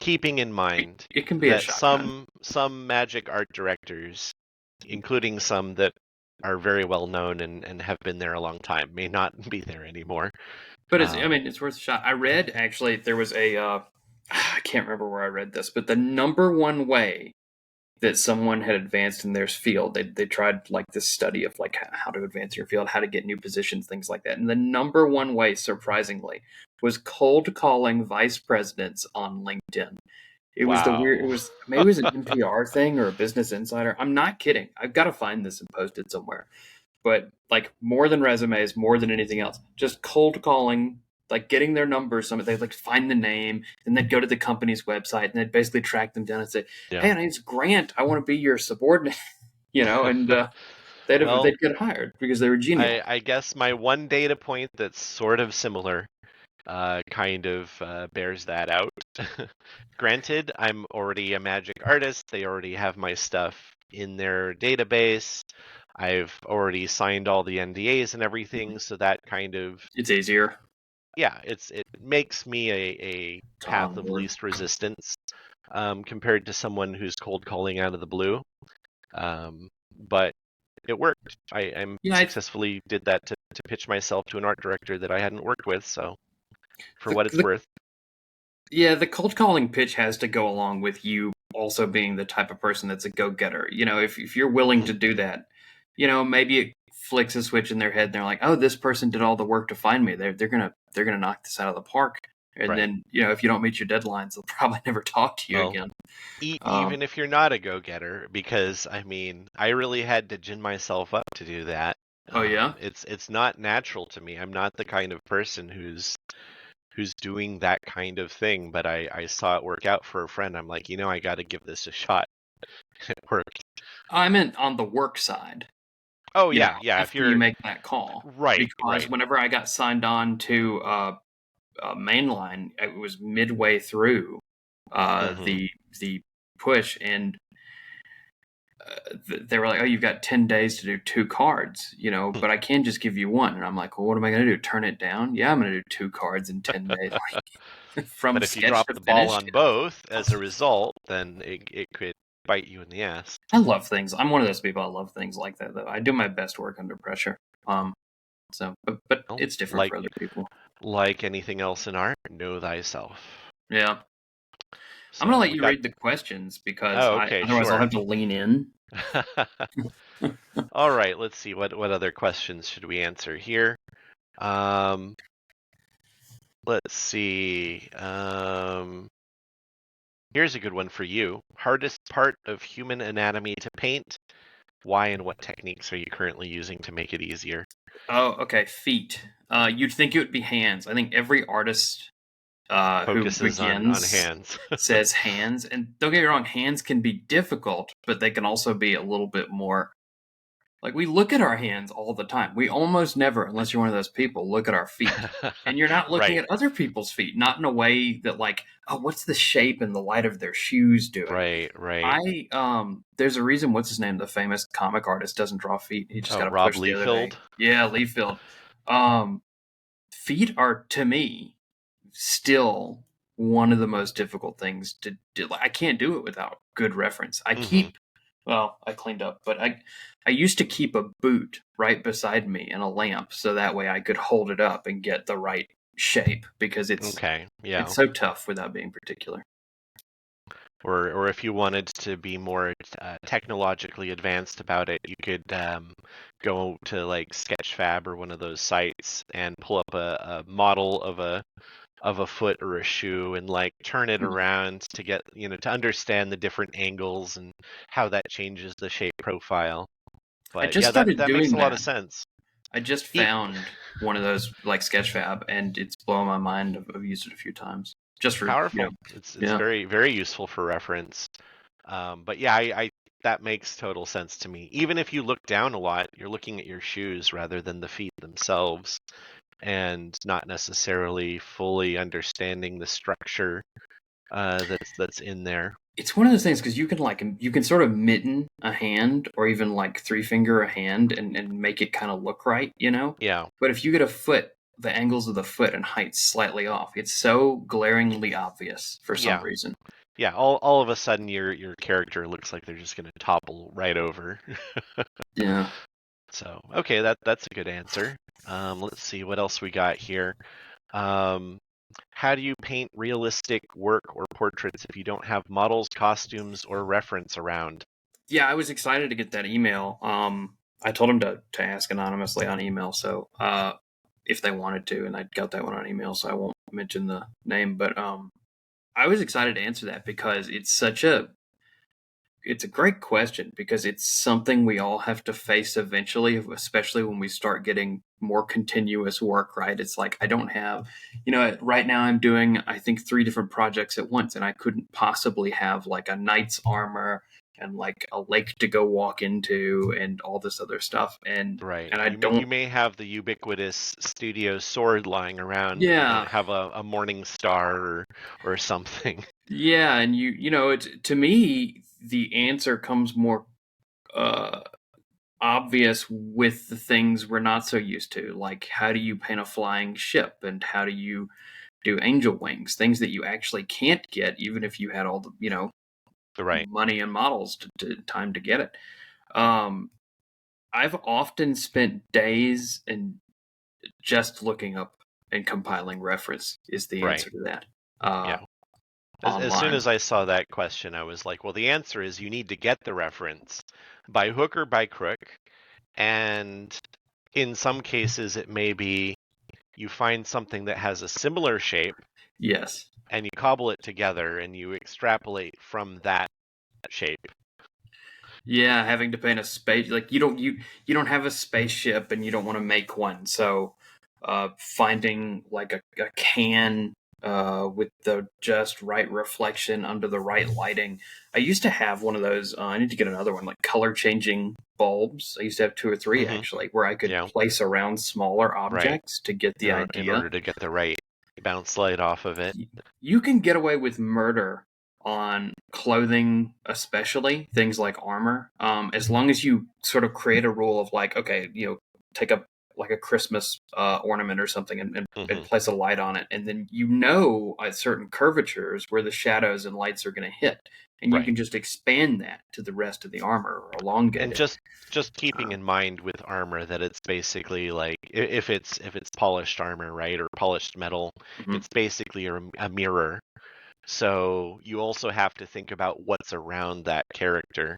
[SPEAKER 2] keeping in
[SPEAKER 1] it,
[SPEAKER 2] mind
[SPEAKER 1] it can be a
[SPEAKER 2] that
[SPEAKER 1] shotgun.
[SPEAKER 2] some Magic art directors, including some that are very well known and have been there a long time, may not be there anymore.
[SPEAKER 1] But I
[SPEAKER 2] Um,
[SPEAKER 1] mean, it's worth a shot. I read actually there was a I can't remember where I read this, but the number one way that someone had advanced in their field, they tried like this study of like how to advance your field, how to get new positions, things like that. And the number one way, surprisingly, was cold calling vice presidents on LinkedIn. It was the weird. It
[SPEAKER 2] wow.
[SPEAKER 1] was maybe it was an NPR thing or a Business Insider. I'm not kidding. I've got to find this and post it somewhere, but like more than resumes, more than anything else, just cold calling, like getting their numbers. Some they like find the name, and they'd go to the company's website, and they'd basically track them down and say,
[SPEAKER 2] Yeah.
[SPEAKER 1] "Hey, my name's Grant. I want to be your subordinate," and
[SPEAKER 2] Well,
[SPEAKER 1] they'd get hired because they were genial.
[SPEAKER 2] I guess my one data point that's sort of similar kind of bears that out. Granted, I'm already a Magic artist. They already have my stuff in their database. I've already signed all the NDAs and everything, so that kind of,
[SPEAKER 1] It's easier
[SPEAKER 2] yeah, it makes me a
[SPEAKER 1] to
[SPEAKER 2] path of
[SPEAKER 1] onboard.
[SPEAKER 2] least resistance compared to someone who's cold calling out of the blue. But it worked. I
[SPEAKER 1] Yeah,
[SPEAKER 2] successfully did that to pitch myself to an art director that I hadn't worked with. So for
[SPEAKER 1] the,
[SPEAKER 2] what it's
[SPEAKER 1] the
[SPEAKER 2] worth,
[SPEAKER 1] Yeah, the cold calling pitch has to go along with you also being the type of person that's a go getter. If you're willing
[SPEAKER 2] Mhm.
[SPEAKER 1] to do that, maybe it flicks a switch in their head and they're like, oh, this person did all the work to find me. They're gonna knock this out of the park. And
[SPEAKER 2] Right.
[SPEAKER 1] then, if you don't meet your deadlines, they'll probably never talk to you
[SPEAKER 2] Well,
[SPEAKER 1] again.
[SPEAKER 2] even if you're not a go-getter, because I mean, I really had to gin myself up to do that.
[SPEAKER 1] Oh yeah.
[SPEAKER 2] It's not natural to me. I'm not the kind of person who's doing that kind of thing, but I saw it work out for a friend. I'm like, I got to give this a shot. It worked.
[SPEAKER 1] I meant on the work side.
[SPEAKER 2] Oh yeah, yeah. If
[SPEAKER 1] After you
[SPEAKER 2] you're
[SPEAKER 1] make that call,
[SPEAKER 2] right,
[SPEAKER 1] because
[SPEAKER 2] right.
[SPEAKER 1] whenever I got signed on to mainline, it was midway through
[SPEAKER 2] Hmm.
[SPEAKER 1] the push, and they were like, "Oh, you've got 10 days to do two cards, but I can just give you one." And I'm like, "Well, what am I going to do? Turn it down? Yeah, I'm going to do two cards in 10 days, like from
[SPEAKER 2] But if you
[SPEAKER 1] sketch
[SPEAKER 2] drop
[SPEAKER 1] to
[SPEAKER 2] the ball
[SPEAKER 1] finished."
[SPEAKER 2] on both as a result, then it could bite you in the ass.
[SPEAKER 1] I love things. I'm one of those people. I love things like that, though. I do my best work under pressure. But
[SPEAKER 2] Well,
[SPEAKER 1] it's different for other people.
[SPEAKER 2] like anything else in art, know thyself.
[SPEAKER 1] Yeah. I'm gonna
[SPEAKER 2] So
[SPEAKER 1] let
[SPEAKER 2] we
[SPEAKER 1] you
[SPEAKER 2] got.
[SPEAKER 1] read the questions because
[SPEAKER 2] Oh, okay,
[SPEAKER 1] otherwise I'll
[SPEAKER 2] sure.
[SPEAKER 1] have to lean in.
[SPEAKER 2] All right, let's see what other questions should we answer here. Um, let's see. Here's a good one for you. Hardest part of human anatomy to paint? Why and what techniques are you currently using to make it easier?
[SPEAKER 1] Oh, okay. Feet. You'd think it would be hands. I think every artist who
[SPEAKER 2] Focuses on
[SPEAKER 1] begins
[SPEAKER 2] hands.
[SPEAKER 1] says hands, and don't get me wrong, hands can be difficult, but they can also be a little bit more. Like we look at our hands all the time. We almost never, unless you're one of those people, look at our feet. And you're not looking
[SPEAKER 2] Right,
[SPEAKER 1] at other people's feet, not in a way that like, oh, what's the shape and the light of their shoes doing?
[SPEAKER 2] right.
[SPEAKER 1] I there's a reason what's his name, the famous comic artist doesn't draw feet. He just
[SPEAKER 2] Oh,
[SPEAKER 1] got a
[SPEAKER 2] Rob
[SPEAKER 1] push the other day.
[SPEAKER 2] Liefeld.
[SPEAKER 1] Yeah, Leafield. Um Feet are to me still one of the most difficult things to do. I can't do it without good reference.
[SPEAKER 2] Hmm.
[SPEAKER 1] I cleaned up, but I used to keep a boot right beside me and a lamp so that way I could hold it up and get the right shape because
[SPEAKER 2] Okay, yeah.
[SPEAKER 1] it's so tough without being particular.
[SPEAKER 2] Or if you wanted to be more technologically advanced about it, you could go to like Sketchfab or one of those sites and pull up a model of a foot or a shoe and like turn it around to get, to understand the different angles and how that changes the shape profile.
[SPEAKER 1] I
[SPEAKER 2] But
[SPEAKER 1] just
[SPEAKER 2] yeah, that
[SPEAKER 1] started
[SPEAKER 2] that makes
[SPEAKER 1] doing
[SPEAKER 2] a lot
[SPEAKER 1] that.
[SPEAKER 2] of sense.
[SPEAKER 1] I just
[SPEAKER 2] E-
[SPEAKER 1] found one of those like Sketchfab, and it's blowing my mind. I've used it a few times just for
[SPEAKER 2] Powerful. It's
[SPEAKER 1] yeah.
[SPEAKER 2] very very useful for reference. But yeah, I that makes total sense to me. Even if you look down a lot, you're looking at your shoes rather than the feet themselves, and not necessarily fully understanding the structure that's in there.
[SPEAKER 1] It's one of those things because you can sort of mitten a hand or even like three finger a hand and make it kind of look right, you know.
[SPEAKER 2] Yeah,
[SPEAKER 1] But if you get a foot, the angles of the foot and height slightly off, it's so glaringly obvious for some
[SPEAKER 2] yeah,
[SPEAKER 1] reason.
[SPEAKER 2] yeah. All of a sudden, your character looks like they're just gonna topple right over.
[SPEAKER 1] Yeah.
[SPEAKER 2] So okay, that's a good answer. Let's see what else we got here. Um, how do you paint realistic work or portraits if you don't have models, costumes, or reference around?
[SPEAKER 1] Yeah, I was excited to get that email. I told him to ask anonymously on email, so if they wanted to, and I got that one on email, so I won't mention the name, but I was excited to answer that because it's a great question because it's something we all have to face eventually, especially when we start getting more continuous work, right? It's like I don't have, right now I'm doing, I think, three different projects at once, and I couldn't possibly have like a knight's armor and like a lake to go walk into and all this other stuff.
[SPEAKER 2] Right.
[SPEAKER 1] And I
[SPEAKER 2] You
[SPEAKER 1] don't,
[SPEAKER 2] may have the ubiquitous studio sword lying around, but you don't
[SPEAKER 1] yeah,
[SPEAKER 2] have a morning star or something.
[SPEAKER 1] yeah. And it's to me, the answer comes more, uh, obvious with the things we're not so used to. Like, how do you paint a flying ship, and how do you do angel wings? Things that you actually can't get, even if you had all the
[SPEAKER 2] Right.
[SPEAKER 1] money and models to time to get it. Um, I've often spent days and just looking up and compiling reference is the
[SPEAKER 2] Right.
[SPEAKER 1] answer to that.
[SPEAKER 2] Yeah. As soon
[SPEAKER 1] Online.
[SPEAKER 2] as I saw that question, I was like, well, the answer is you need to get the reference by hook or by crook. And in some cases, it may be you find something that has a similar shape
[SPEAKER 1] Yes.
[SPEAKER 2] and you cobble it together and you extrapolate from that shape.
[SPEAKER 1] Yeah, having to paint a space like you don't have a spaceship and you don't want to make one. So finding like a can with the just right reflection under the right lighting. I used to have one of those. I need to get another one, like color changing bulbs. I used to have two or three
[SPEAKER 2] Hmm.
[SPEAKER 1] actually, where I could
[SPEAKER 2] Yeah.
[SPEAKER 1] place around smaller
[SPEAKER 2] Right.
[SPEAKER 1] objects to get the
[SPEAKER 2] In
[SPEAKER 1] idea.
[SPEAKER 2] order to get the right bounce light off of it.
[SPEAKER 1] You can get away with murder on clothing, especially things like armor, as long as you sort of create a rule of like, okay, take like a Christmas ornament or something, and
[SPEAKER 2] Hmm.
[SPEAKER 1] place a light on it, and then you know at certain curvatures where the shadows and lights are going to hit, and you
[SPEAKER 2] Right.
[SPEAKER 1] can just expand that to the rest of the armor or elongate
[SPEAKER 2] And
[SPEAKER 1] it.
[SPEAKER 2] just keeping in mind with armor that it's basically like if it's polished armor, right, or polished metal,
[SPEAKER 1] Mhm.
[SPEAKER 2] it's basically a mirror. So you also have to think about what's around that character.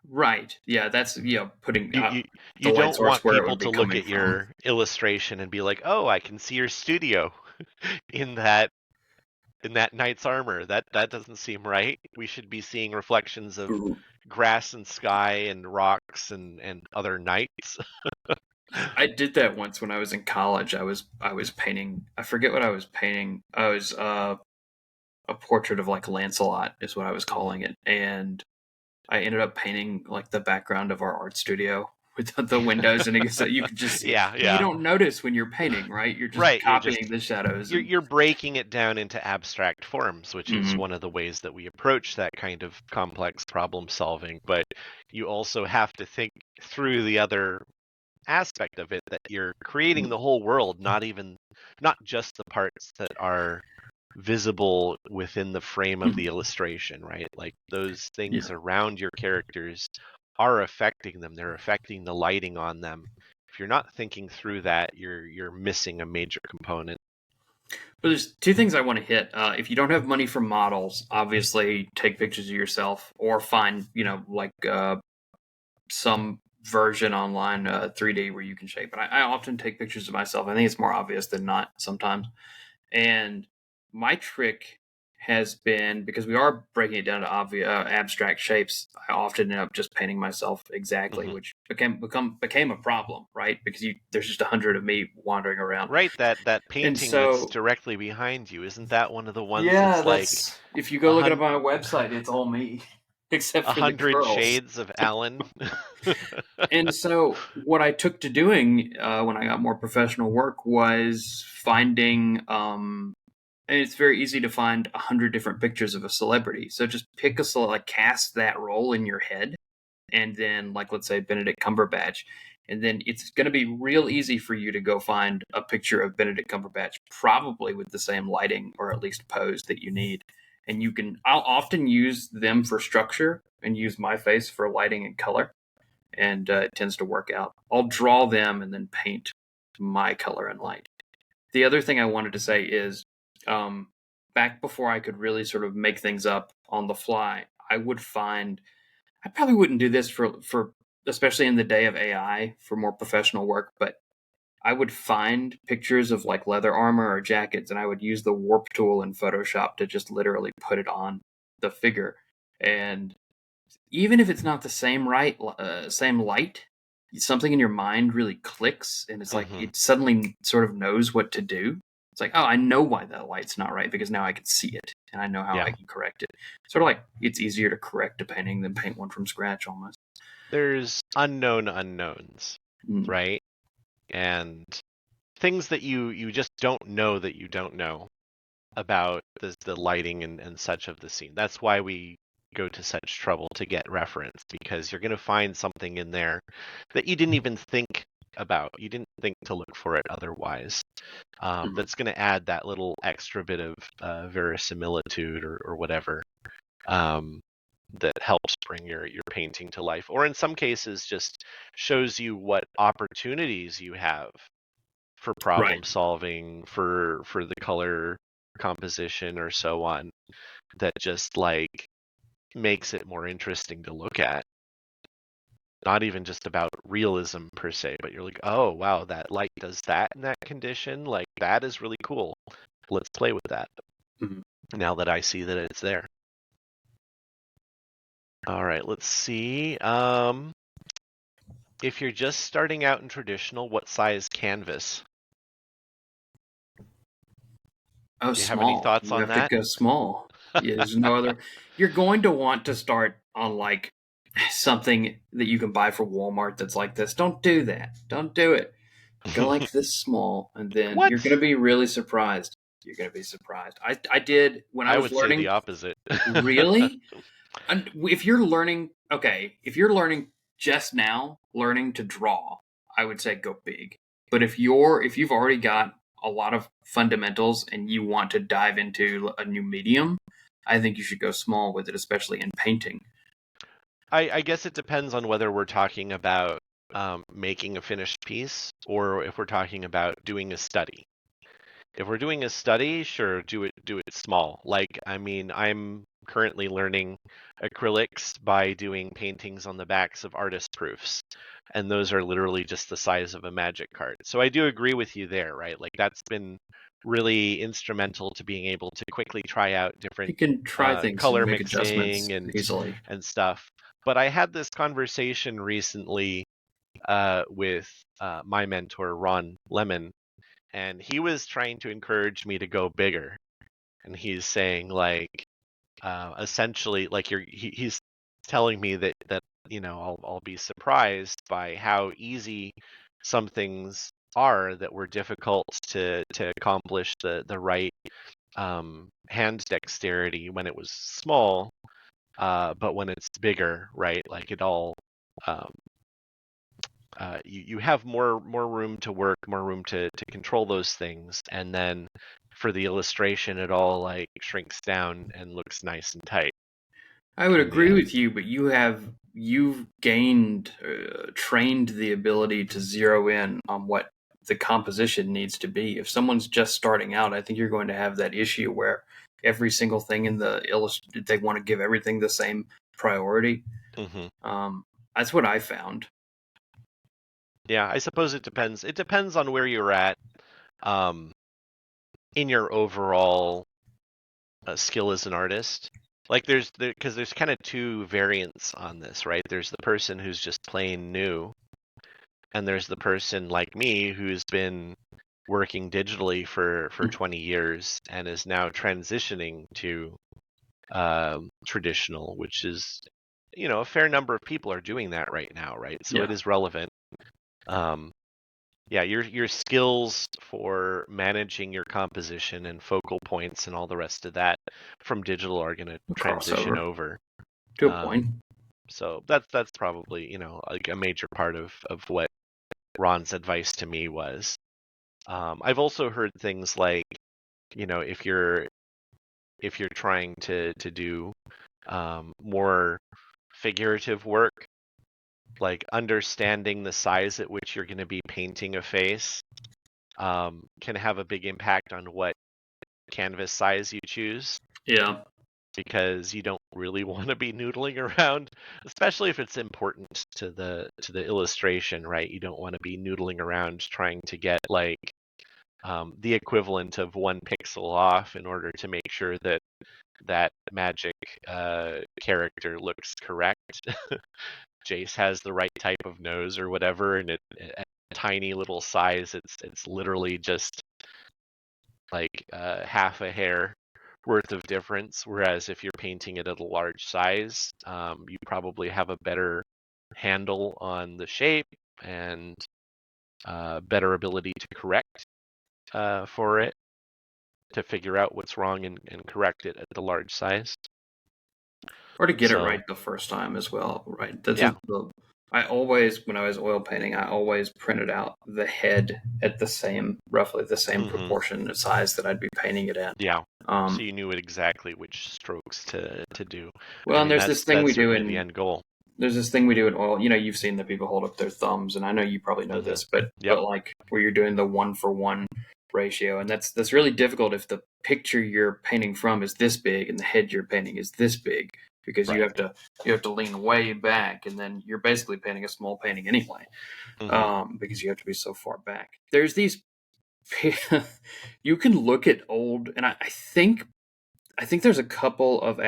[SPEAKER 1] Right. Yeah, that's putting
[SPEAKER 2] You you
[SPEAKER 1] the
[SPEAKER 2] you
[SPEAKER 1] light
[SPEAKER 2] don't
[SPEAKER 1] source
[SPEAKER 2] want
[SPEAKER 1] where it
[SPEAKER 2] people
[SPEAKER 1] would
[SPEAKER 2] to
[SPEAKER 1] be
[SPEAKER 2] look
[SPEAKER 1] coming
[SPEAKER 2] at
[SPEAKER 1] from.
[SPEAKER 2] your illustration and be like, "Oh, I can see your studio in that knight's armor. That doesn't seem right. We should be seeing reflections of grass and sky and rocks and other knights."
[SPEAKER 1] I did that once when I was in college. I was painting. I forget what I was painting. I was a portrait of like Lancelot is what I was
[SPEAKER 2] Hmm.
[SPEAKER 1] calling it, and I ended up painting like the background of our art studio with the windows, and so you could just see.
[SPEAKER 2] Yeah,
[SPEAKER 1] But you
[SPEAKER 2] yeah.
[SPEAKER 1] don't notice when you're painting, right? You're just
[SPEAKER 2] Right,
[SPEAKER 1] copying the shadows and.
[SPEAKER 2] you're breaking it down into abstract forms, which is
[SPEAKER 1] Mhm.
[SPEAKER 2] one of the ways that we approach that kind of complex problem solving, but you also have to think through the other aspect of it, that you're creating the whole world, not just the parts that are visible within the frame of the
[SPEAKER 1] Mhm.
[SPEAKER 2] illustration, right? Like those
[SPEAKER 1] Yeah.
[SPEAKER 2] things around your characters are affecting them. They're affecting the lighting on them. If you're not thinking through that, you're missing a major component.
[SPEAKER 1] But there's two things I want to hit. If you don't have money for models, obviously take pictures of yourself or find, like some version online, 3D where you can shape. But I often take pictures of myself. I think it's more obvious than not sometimes. And my trick has been because we are breaking it down to obvious abstract shapes. I often end up just painting myself exactly,
[SPEAKER 2] Hmm.
[SPEAKER 1] which became a problem, right? Because there's just 100 of me wandering around,
[SPEAKER 2] Right, that
[SPEAKER 1] and
[SPEAKER 2] painting that's
[SPEAKER 1] so
[SPEAKER 2] directly behind you, isn't that one of the ones
[SPEAKER 1] yeah,
[SPEAKER 2] that's like
[SPEAKER 1] that's if you go
[SPEAKER 2] a
[SPEAKER 1] look it up
[SPEAKER 2] hun-
[SPEAKER 1] on my website, it's all me except
[SPEAKER 2] a
[SPEAKER 1] for the
[SPEAKER 2] hundred
[SPEAKER 1] curls.
[SPEAKER 2] shades of Alan?
[SPEAKER 1] And so, what I took to doing when I got more professional work was finding, and it's very easy to find 100 different pictures of a celebrity. So just pick like cast that role in your head, and then like let's say Benedict Cumberbatch, and then it's going to be real easy for you to go find a picture of Benedict Cumberbatch, probably with the same lighting or at least pose that you need. And I'll often use them for structure and use my face for lighting and color, and it tends to work out. I'll draw them and then paint my color and light. The other thing I wanted to say is, um, back before I could really sort of make things up on the fly, I would find I probably wouldn't do this for especially in the day of AI for more professional work, but I would find pictures of like leather armor or jackets, and I would use the warp tool in Photoshop to just literally put it on the figure. And even if it's not the same light, something in your mind really clicks, and it's like
[SPEAKER 2] Hmm.
[SPEAKER 1] it suddenly sort of knows what to do. It's like, oh, I know why that light's not right because now I can see it and I know how
[SPEAKER 2] Yeah.
[SPEAKER 1] I can correct it. Sort of like it's easier to correct a painting than paint one from scratch almost.
[SPEAKER 2] There's unknown unknowns,
[SPEAKER 1] Mm.
[SPEAKER 2] right? And things that you just don't know that you don't know about the lighting and such of the scene. That's why we go to such trouble to get reference, because you're going to find something in there that you didn't even think about. You didn't think to look for it otherwise.
[SPEAKER 1] Mhm.
[SPEAKER 2] That's going to add that little extra bit of verisimilitude or whatever, um, that helps bring your painting to life. Or in some cases, just shows you what opportunities you have for
[SPEAKER 1] Right.
[SPEAKER 2] problem solving, for the color composition or so on, that just like makes it more interesting to look at. Not even just about realism per se, but you're like, oh wow, that light does that in that condition. Like that is really cool. Let's play with that
[SPEAKER 1] Mhm.
[SPEAKER 2] now that I see that it's there. All right, let's see. If you're just starting out in traditional, what size canvas?
[SPEAKER 1] Oh,
[SPEAKER 2] Do you have any
[SPEAKER 1] small.
[SPEAKER 2] thoughts
[SPEAKER 1] You
[SPEAKER 2] on
[SPEAKER 1] have to
[SPEAKER 2] that?
[SPEAKER 1] go small. Yeah, there's no other. You're going to want to start on like something that you can buy for Walmart that's like this. Don't do that. Don't do it. Go like this small, and then you're going to
[SPEAKER 2] What?
[SPEAKER 1] be really surprised. You're going to be surprised. I did when I
[SPEAKER 2] I
[SPEAKER 1] was
[SPEAKER 2] would say the
[SPEAKER 1] learning.
[SPEAKER 2] opposite.
[SPEAKER 1] Really? And if you're learning, okay, if you're learning just now, learning to draw, I would say go big. But if you've already got a lot of fundamentals and you want to dive into a new medium, I think you should go small with it, especially in painting.
[SPEAKER 2] I guess it depends on whether we're talking about making a finished piece or if we're talking about doing a study. If we're doing a study, sure, do it small. Like, I mean, I'm currently learning acrylics by doing paintings on the backs of artist proofs, and those are literally just the size of a magic card. So I do agree with you there, right? Like that's been really instrumental to being able to quickly try out
[SPEAKER 1] You
[SPEAKER 2] different
[SPEAKER 1] can try things and
[SPEAKER 2] color
[SPEAKER 1] make adjustments
[SPEAKER 2] mixing
[SPEAKER 1] easily.
[SPEAKER 2] and stuff. But I had this conversation recently with my mentor Ron Lemon, and he was trying to encourage me to go bigger. And he's saying like essentially like he's telling me that I'll be surprised by how easy some things are that were difficult to accomplish the right hand dexterity when it was small, but when it's bigger, right? Like it all um, you have more room to work, more room to control those things, and then for the illustration, it all like shrinks down and looks nice and tight
[SPEAKER 1] I would
[SPEAKER 2] in the
[SPEAKER 1] agree
[SPEAKER 2] end.
[SPEAKER 1] with you, but you've gained trained the ability to zero in on what the composition needs to be. If someone's just starting out, I think you're going to have that issue where every single thing in the they want to give everything the same priority.
[SPEAKER 2] Hmm.
[SPEAKER 1] Um, that's what I found.
[SPEAKER 2] Yeah, I suppose it depends. It depends on where you're at um, in your overall skill as an artist. Like because there's kind of two variants on this, right? There's the person who's just plain new, and there's the person like me who's been working digitally for 20 years and is now transitioning to traditional, which is, a fair number of people are doing that right now, right? So it
[SPEAKER 1] Yeah,
[SPEAKER 2] is relevant. Um, yeah, your skills for managing your composition and focal points and all the rest of that from digital are going to transition
[SPEAKER 1] crossover
[SPEAKER 2] over.
[SPEAKER 1] to a
[SPEAKER 2] Um,
[SPEAKER 1] point.
[SPEAKER 2] so that's probably, like a major part of what Ron's advice to me was. I've also heard things like, if you're trying to do more figurative work, like understanding the size at which you're going to be painting a face can have a big impact on what canvas size you choose,
[SPEAKER 1] Yeah,
[SPEAKER 2] because you don't really want to be noodling around, especially if it's important to the illustration, right? You don't want to be noodling around trying to get like the equivalent of 1 pixel off in order to make sure that magic character looks correct. Jace has the right type of nose or whatever, and at a tiny little size, it's literally just like half a hair worth of difference. Whereas if you're painting it at a large size, you probably have a better handle on the shape and better ability to correct for it, to figure out what's wrong and correct it at the large size.
[SPEAKER 1] or to get it
[SPEAKER 2] So
[SPEAKER 1] right the first time as well. Right. That's
[SPEAKER 2] yeah.
[SPEAKER 1] just I always, when I was oil painting, I always printed out the head at roughly the same
[SPEAKER 2] Hmm.
[SPEAKER 1] proportion and size that I'd be painting it in.
[SPEAKER 2] Yeah. So
[SPEAKER 1] Um,
[SPEAKER 2] you knew exactly which strokes to do. I
[SPEAKER 1] well, and
[SPEAKER 2] mean, that's certainly the end goal.
[SPEAKER 1] there's this thing we do in oil. You know, you've seen the people hold up their thumbs, and I know you probably know
[SPEAKER 2] Hmm.
[SPEAKER 1] this, but
[SPEAKER 2] Yep.
[SPEAKER 1] like where you're doing the 1-for-1 ratio, and that's really difficult if the picture you're painting from is this big and the head you're painting is this big, because
[SPEAKER 2] Right.
[SPEAKER 1] you have to lean way back, and then you're basically painting a small painting anyway,
[SPEAKER 2] Hmm.
[SPEAKER 1] because you have to be so far back. There's these you can look at old, and I think there's a couple of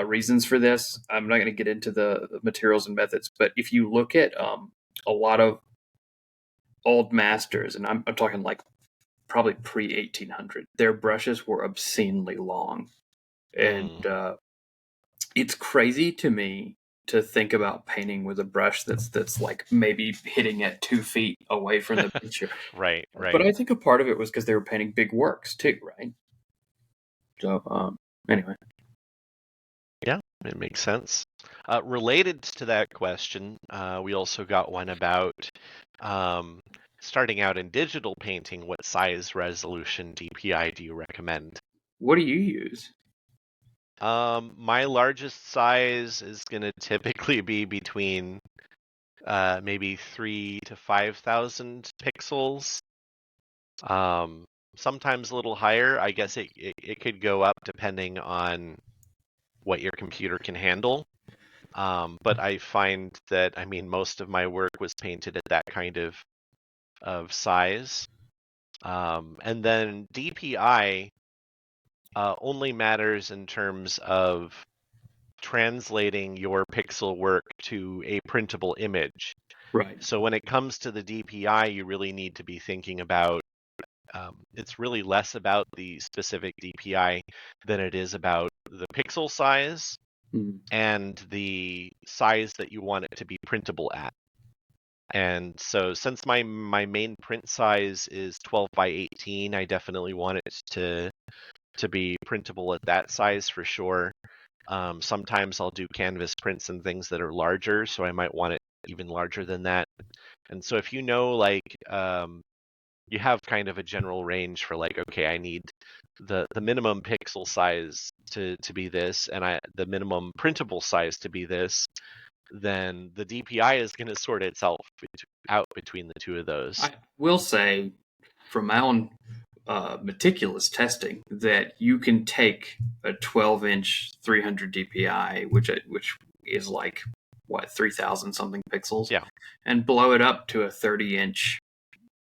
[SPEAKER 1] reasons for this. I'm not going to get into the materials and methods, but if you look at a lot of old masters, and I'm talking like probably pre 1800, their brushes were obscenely long, and
[SPEAKER 2] Mm.
[SPEAKER 1] it's crazy to me to think about painting with a brush that's like maybe hitting at 2 feet away from the picture.
[SPEAKER 2] Right.
[SPEAKER 1] But
[SPEAKER 2] Right.
[SPEAKER 1] I think a part of it was because they were painting big works too, right? So anyway.
[SPEAKER 2] Yeah. It makes sense. Related to that question, we also got one about um, starting out in digital painting. What size resolution DPI do you recommend?
[SPEAKER 1] What do you use?
[SPEAKER 2] My largest size is going to typically be between maybe 3 to 5,000 pixels. Um, Sometimes a little higher. I guess it could go up depending on what your computer can handle. But I find that, I mean, most of my work was painted at that kind of size. And then DPI only matters in terms of translating your pixel work to a printable image.
[SPEAKER 1] Right.
[SPEAKER 2] So when it comes to the DPI, you really need to be thinking about it's really less about the specific DPI than it is about the pixel size
[SPEAKER 1] Mm.
[SPEAKER 2] and the size that you want it to be printable at. And so since my main print size is 12 by 18, I definitely want it to be printable at that size for sure. Sometimes I'll do canvas prints and things that are larger, so I might want it even larger than that. And so if you know, like, you have kind of a general range for like, okay, I need the minimum pixel size to be this, and the minimum printable size to be this, then the DPI is going to sort itself out between the two of those.
[SPEAKER 1] I will say, from my own meticulous testing, that you can take a 12-inch 300 DPI, which is like what 3,000 something pixels,
[SPEAKER 2] Yeah,
[SPEAKER 1] and blow it up to a 30-inch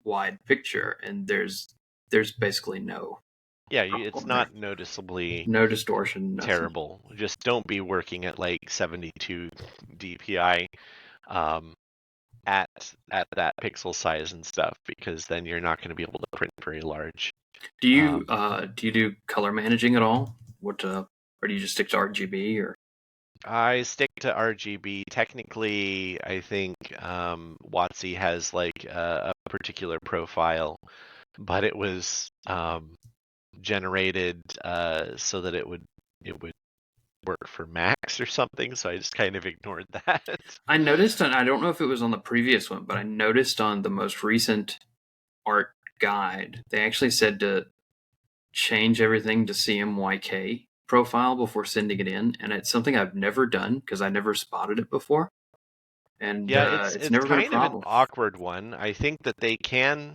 [SPEAKER 1] wide picture, and there's basically no
[SPEAKER 2] yeah, it's
[SPEAKER 1] problem there,
[SPEAKER 2] not noticeably
[SPEAKER 1] no distortion, nothing.
[SPEAKER 2] terrible. Just don't be working at like 72 DPI um, at that pixel size and stuff, because then you're not going to be able to print very large.
[SPEAKER 1] Do you do color managing at all? Or do you just stick to RGB or?
[SPEAKER 2] I stick to RGB. Technically, I think WotC has like a particular profile, but it was generated so that it would work for Macs or something. So I just kind of ignored that.
[SPEAKER 1] I noticed, and I don't know if it was on the previous one, but I noticed on the most recent art guide, they actually said to change everything to CMYK profile before sending it in, and it's something I've never done because I never spotted it before, and
[SPEAKER 2] Yeah, it's
[SPEAKER 1] it's
[SPEAKER 2] it's
[SPEAKER 1] never been a
[SPEAKER 2] kind of an
[SPEAKER 1] problem.
[SPEAKER 2] awkward one. I think that they can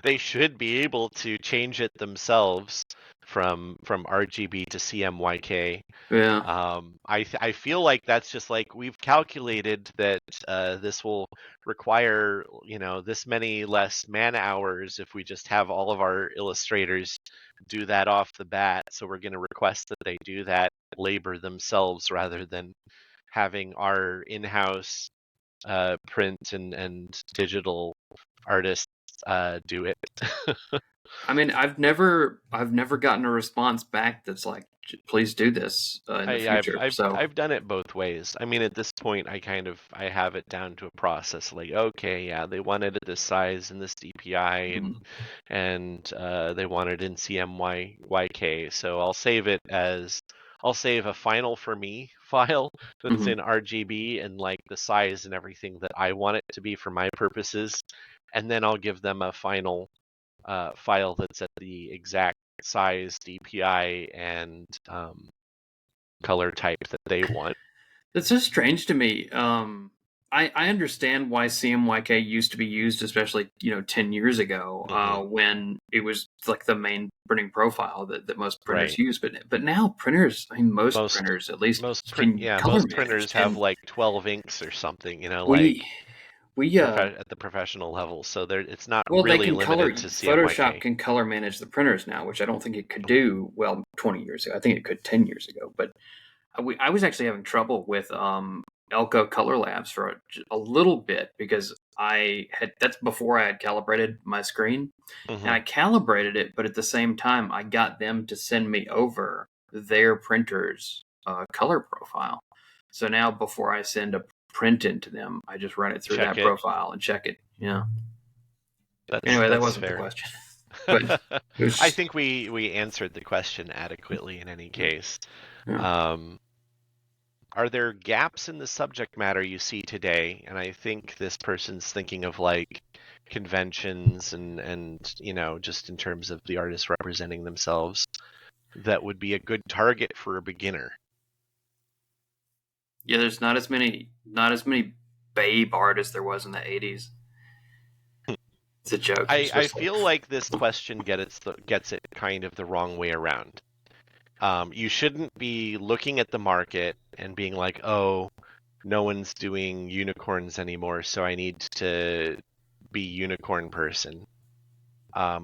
[SPEAKER 2] they should be able to change it themselves from RGB to CMYK.
[SPEAKER 1] Yeah.
[SPEAKER 2] I feel like that's just like we've calculated that this will require, this many less man hours if we just have all of our illustrators do that off the bat. So we're going to request that they do that labor themselves rather than having our in-house print and digital artists do it.
[SPEAKER 1] I mean, I've never gotten a response back that's like, please do this in the
[SPEAKER 2] I've
[SPEAKER 1] future.
[SPEAKER 2] I've
[SPEAKER 1] So,
[SPEAKER 2] I've done it both ways. I mean, at this point, I have it down to a process. Like, okay, yeah, they wanted it this size and this DPI, and
[SPEAKER 1] mhm,
[SPEAKER 2] they wanted in CMYK. So I'll save a final for me file that's
[SPEAKER 1] mhm.
[SPEAKER 2] in RGB and like the size and everything that I want it to be for my purposes, and then I'll give them a final file that's at the exact size, DPI, and color type that they want.
[SPEAKER 1] That's so strange to me. I understand why CMYK used to be used, especially 10 years ago,
[SPEAKER 2] Hmm.
[SPEAKER 1] when it was like the main printing profile that most printers
[SPEAKER 2] Right.
[SPEAKER 1] use. But now printers, I mean, most
[SPEAKER 2] Most
[SPEAKER 1] printers at least
[SPEAKER 2] most print
[SPEAKER 1] can
[SPEAKER 2] yeah,
[SPEAKER 1] color
[SPEAKER 2] most
[SPEAKER 1] manage.
[SPEAKER 2] printers have
[SPEAKER 1] And
[SPEAKER 2] like 12 inks or something,
[SPEAKER 1] we
[SPEAKER 2] like
[SPEAKER 1] we
[SPEAKER 2] at the professional level. So it's not
[SPEAKER 1] well, they
[SPEAKER 2] really
[SPEAKER 1] can color.
[SPEAKER 2] limited to
[SPEAKER 1] Photoshop
[SPEAKER 2] CMYK.
[SPEAKER 1] can color manage the printers now, which I don't think it could do. Well, 20 years ago, I think it could 10 years ago. But I was actually having trouble with Elko Color Labs for a little bit because that's before I had calibrated my screen, and
[SPEAKER 2] Hmm.
[SPEAKER 1] I calibrated it, but at the same time I got them to send me over their printer's color profile. So now before I send a print into them, I just run it through
[SPEAKER 2] Check
[SPEAKER 1] that
[SPEAKER 2] it.
[SPEAKER 1] profile and check it. Yeah.
[SPEAKER 2] That's
[SPEAKER 1] Anyway, that
[SPEAKER 2] that's
[SPEAKER 1] wasn't the
[SPEAKER 2] fair.
[SPEAKER 1] question, but it
[SPEAKER 2] I
[SPEAKER 1] was.
[SPEAKER 2] think we answered the question adequately in any case.
[SPEAKER 1] Yeah.
[SPEAKER 2] Um, are there gaps in the subject matter you see today? And I think this person's thinking of like conventions and just in terms of the artists representing themselves that would be a good target for a beginner.
[SPEAKER 1] Yeah, there's not as many babe art as there was in the '80s. It's a joke.
[SPEAKER 2] I,
[SPEAKER 1] It's
[SPEAKER 2] I
[SPEAKER 1] just like,
[SPEAKER 2] feel like this question gets it kind of the wrong way around. You shouldn't be looking at the market and being like, oh, no one's doing unicorns anymore, so I need to be unicorn person.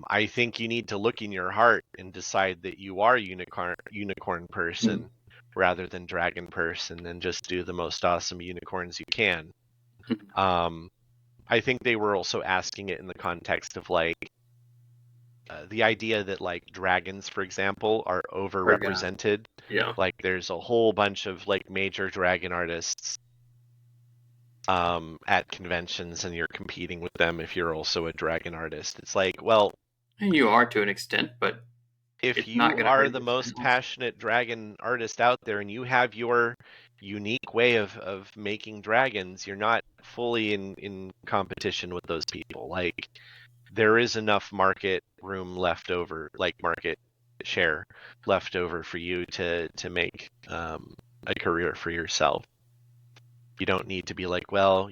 [SPEAKER 2] I think you need to look in your heart and decide that you are unicorn person rather than dragon person, and just do the most awesome unicorns you can. Um, I think they were also asking it in the context of like the idea that like dragons, for example, are
[SPEAKER 1] we're gonna,
[SPEAKER 2] overrepresented.
[SPEAKER 1] yeah.
[SPEAKER 2] Like there's a whole bunch of like major dragon artists at conventions, and you're competing with them if you're also a dragon artist. It's like, well,
[SPEAKER 1] And you are to an extent, but
[SPEAKER 2] if
[SPEAKER 1] it's not
[SPEAKER 2] you
[SPEAKER 1] gonna
[SPEAKER 2] are
[SPEAKER 1] hurt
[SPEAKER 2] the
[SPEAKER 1] your
[SPEAKER 2] most
[SPEAKER 1] sales.
[SPEAKER 2] passionate dragon artist out there and you have your unique way of making dragons, you're not fully in competition with those people. Like there is enough market room left over, like market share left over for you to make a career for yourself. You don't need to be like, well,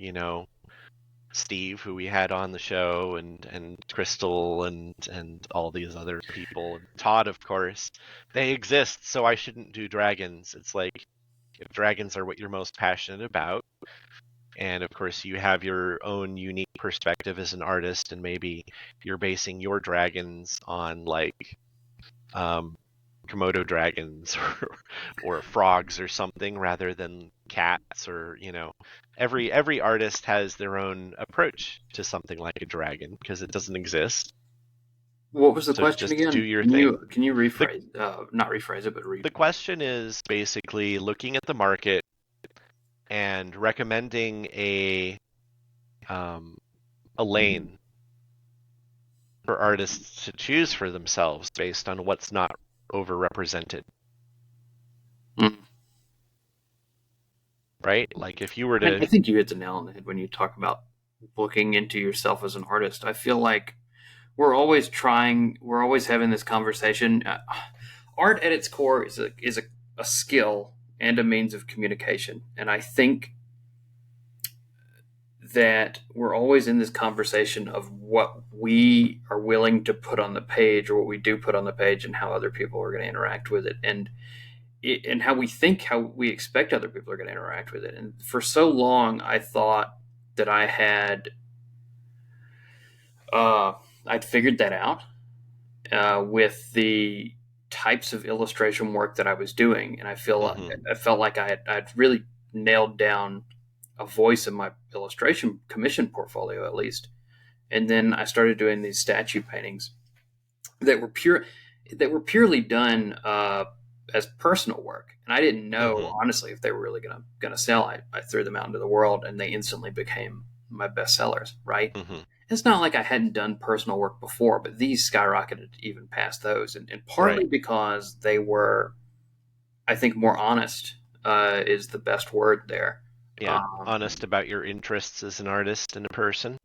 [SPEAKER 2] Steve, who we had on the show, and Crystal, and all these other people, and Todd, of course, they exist, so I shouldn't do dragons. It's like if dragons are what you're most passionate about, and of course you have your own unique perspective as an artist, and maybe you're basing your dragons on like um, Komodo dragons or frogs or something rather than cats, or every artist has their own approach to something like a dragon because it doesn't exist.
[SPEAKER 1] What was the
[SPEAKER 2] So
[SPEAKER 1] question
[SPEAKER 2] just do
[SPEAKER 1] again?
[SPEAKER 2] your
[SPEAKER 1] Can
[SPEAKER 2] thing.
[SPEAKER 1] you
[SPEAKER 2] the
[SPEAKER 1] rephrase? Not rephrase it, but
[SPEAKER 2] The question is basically looking at the market and recommending um, a lane for artists to choose for themselves based on what's not overrepresented,
[SPEAKER 1] Mm.
[SPEAKER 2] right? Like if you were
[SPEAKER 1] I
[SPEAKER 2] to,
[SPEAKER 1] think you hit the nail on the head when you talk about looking into yourself as an artist. I feel like we're always having this conversation. Art at its core is a skill and a means of communication, and I think that we're always in this conversation of what we are willing to put on the page or what we do put on the page and how other people are going to interact with it, and how we expect other people are going to interact with it. And for so long I thought that uh, I'd figured that out with the types of illustration work that I was doing, and
[SPEAKER 2] mm-hmm,
[SPEAKER 1] I felt like I'd really nailed down a voice in my illustration commission portfolio at least. And then I started doing these statue paintings that were purely done as personal work, and I didn't know
[SPEAKER 2] mm-hmm,
[SPEAKER 1] honestly if they were really gonna sell. I threw them out into the world, and they instantly became my best sellers. Right?
[SPEAKER 2] mm-hmm,
[SPEAKER 1] It's not like I hadn't done personal work before, but these skyrocketed even past those, and partly
[SPEAKER 2] right.
[SPEAKER 1] because they were, I think, more honest is the best word there.
[SPEAKER 2] Yeah,
[SPEAKER 1] Um,
[SPEAKER 2] honest about your interests as an artist and a person.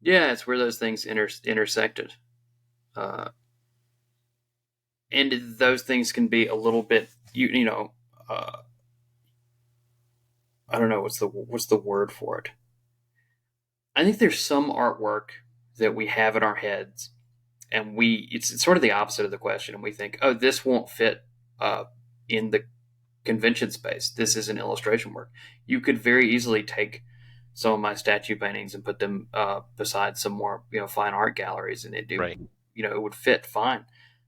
[SPEAKER 1] yeah, it's where those things intersected. Uh, and those things can be a little bit uh, I don't know what's the word for it. I think there's some artwork that we have in our heads, and it's sort of the opposite of the question, and we think, oh, this won't fit in the convention space. This is an illustration work. You could very easily take some of my statue paintings and put them beside some more fine art galleries, and
[SPEAKER 2] Right.
[SPEAKER 1] it would fit fine.